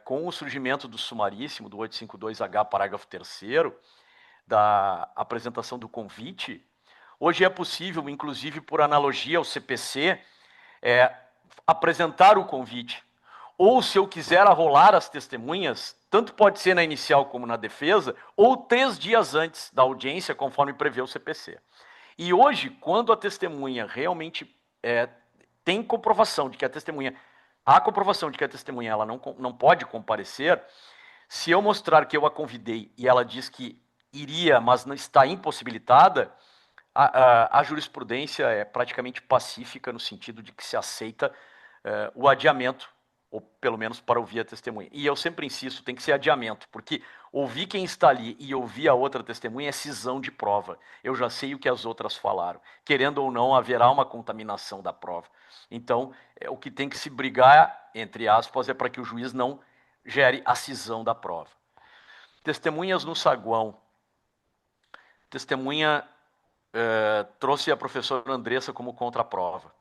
com o surgimento do sumaríssimo, do 852H, parágrafo 3º, da apresentação do convite, hoje é possível, inclusive por analogia ao CPC, apresentar o convite. Ou, se eu quiser arrolar as testemunhas, tanto pode ser na inicial como na defesa, ou 3 dias antes da audiência, conforme prevê o CPC. E hoje, quando a testemunha realmente tem comprovação de que há comprovação de que a testemunha ela não pode comparecer, se eu mostrar que eu a convidei e ela diz que iria, mas não está impossibilitada, a jurisprudência é praticamente pacífica no sentido de que se aceita o adiamento, ou pelo menos para ouvir a testemunha. E eu sempre insisto, tem que ser adiamento, porque ouvir quem está ali e ouvir a outra testemunha é cisão de prova. Eu já sei o que as outras falaram. Querendo ou não, haverá uma contaminação da prova. Então, o que tem que se brigar, entre aspas, é para que o juiz não gere a cisão da prova. Testemunhas no saguão. Testemunha trouxe a professora Andressa como contraprova.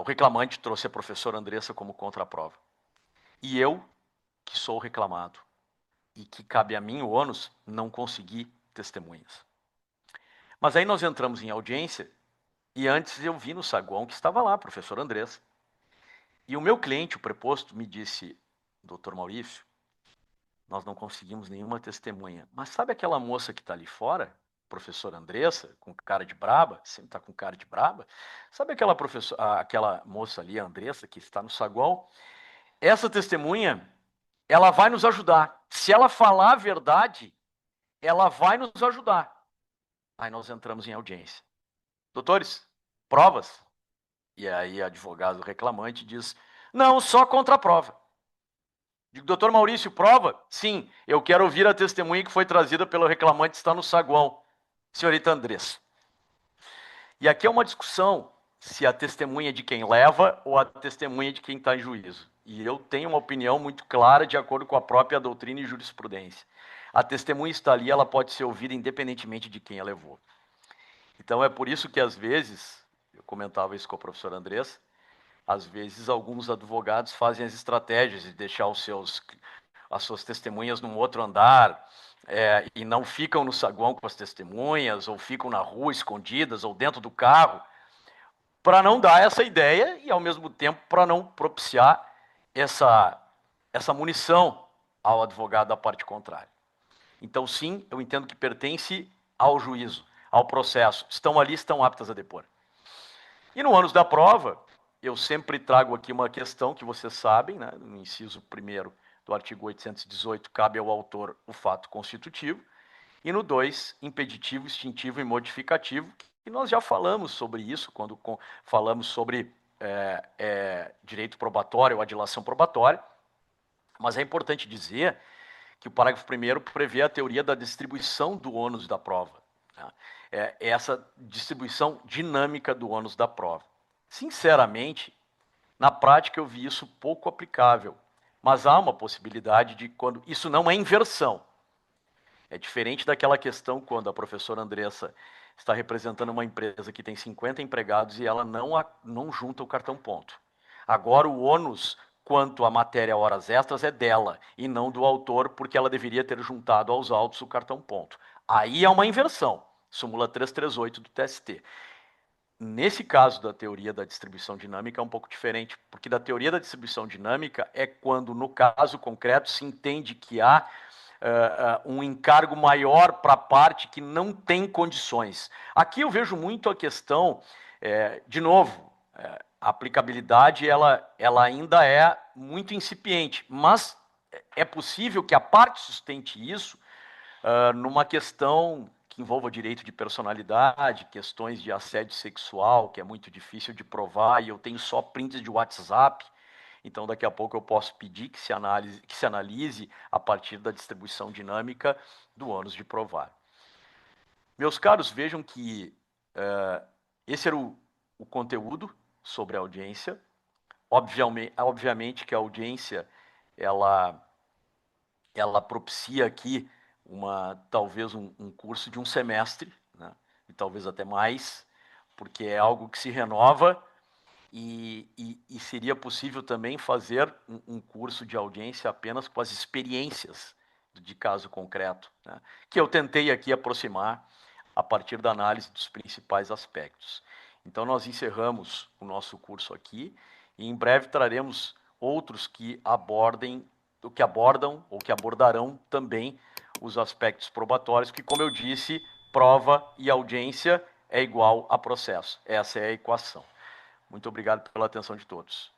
O reclamante trouxe a professora Andressa como contraprova. E eu, que sou o reclamado, e que cabe a mim o ônus, não consegui testemunhas. Mas aí nós entramos em audiência, e antes eu vi no saguão que estava lá a professora Andressa. E o meu cliente, o preposto, me disse, doutor Maurício, nós não conseguimos nenhuma testemunha. Mas sabe aquela moça que está ali fora? Professora Andressa, com cara de braba, sempre está com cara de braba. Sabe aquela moça ali, a Andressa, que está no saguão? Essa testemunha, ela vai nos ajudar. Se ela falar a verdade, ela vai nos ajudar. Aí nós entramos em audiência. Doutores, provas? E aí, advogado reclamante diz, não, só contra a prova. Digo, doutor Maurício, prova? Sim, eu quero ouvir a testemunha que foi trazida pelo reclamante, está no saguão, senhorita Andressa. E aqui é uma discussão se a testemunha é de quem leva ou a testemunha é de quem está em juízo. E eu tenho uma opinião muito clara de acordo com a própria doutrina e jurisprudência. A testemunha está ali, ela pode ser ouvida independentemente de quem a levou. Então é por isso que às vezes, eu comentava isso com a professora Andressa, às vezes alguns advogados fazem as estratégias de deixar as suas testemunhas num outro andar, e não ficam no saguão com as testemunhas, ou ficam na rua escondidas, ou dentro do carro, para não dar essa ideia e, ao mesmo tempo, para não propiciar essa munição ao advogado da parte contrária. Então, sim, eu entendo que pertence ao juízo, ao processo. Estão ali, estão aptas a depor. E no ônus da prova, eu sempre trago aqui uma questão que vocês sabem, né, no inciso 1º do artigo 818, cabe ao autor o fato constitutivo. E no 2, impeditivo, extintivo e modificativo, que nós já falamos sobre isso quando falamos sobre direito probatório ou adilação probatória. Mas é importante dizer que o parágrafo 1º prevê a teoria da distribuição do ônus da prova. Tá? Essa distribuição dinâmica do ônus da prova. Sinceramente, na prática eu vi isso pouco aplicável, mas há uma possibilidade de quando... Isso não é inversão. É diferente daquela questão quando a professora Andressa está representando uma empresa que tem 50 empregados e ela não junta o cartão ponto. Agora o ônus quanto à matéria horas extras é dela e não do autor, porque ela deveria ter juntado aos autos o cartão ponto. Aí é uma inversão, súmula 338 do TST. Nesse caso da teoria da distribuição dinâmica é um pouco diferente, porque da teoria da distribuição dinâmica é quando, no caso concreto, se entende que há um encargo maior para a parte que não tem condições. Aqui eu vejo muito a questão, de novo, a aplicabilidade ela ainda é muito incipiente, mas é possível que a parte sustente isso numa questão que envolva direito de personalidade, questões de assédio sexual, que é muito difícil de provar, e eu tenho só prints de WhatsApp, então daqui a pouco eu posso pedir que se analise a partir da distribuição dinâmica do ônus de provar. Meus caros, vejam que esse era o conteúdo sobre a audiência. Obviamente que a audiência, ela propicia aqui talvez um curso de um semestre, né? E talvez até mais, porque é algo que se renova e seria possível também fazer um curso de audiência apenas com as experiências de caso concreto, né? Que eu tentei aqui aproximar a partir da análise dos principais aspectos. Então nós encerramos o nosso curso aqui e em breve traremos outros que abordam ou que abordarão também os aspectos probatórios, que, como eu disse, prova e audiência é igual a processo. Essa é a equação. Muito obrigado pela atenção de todos.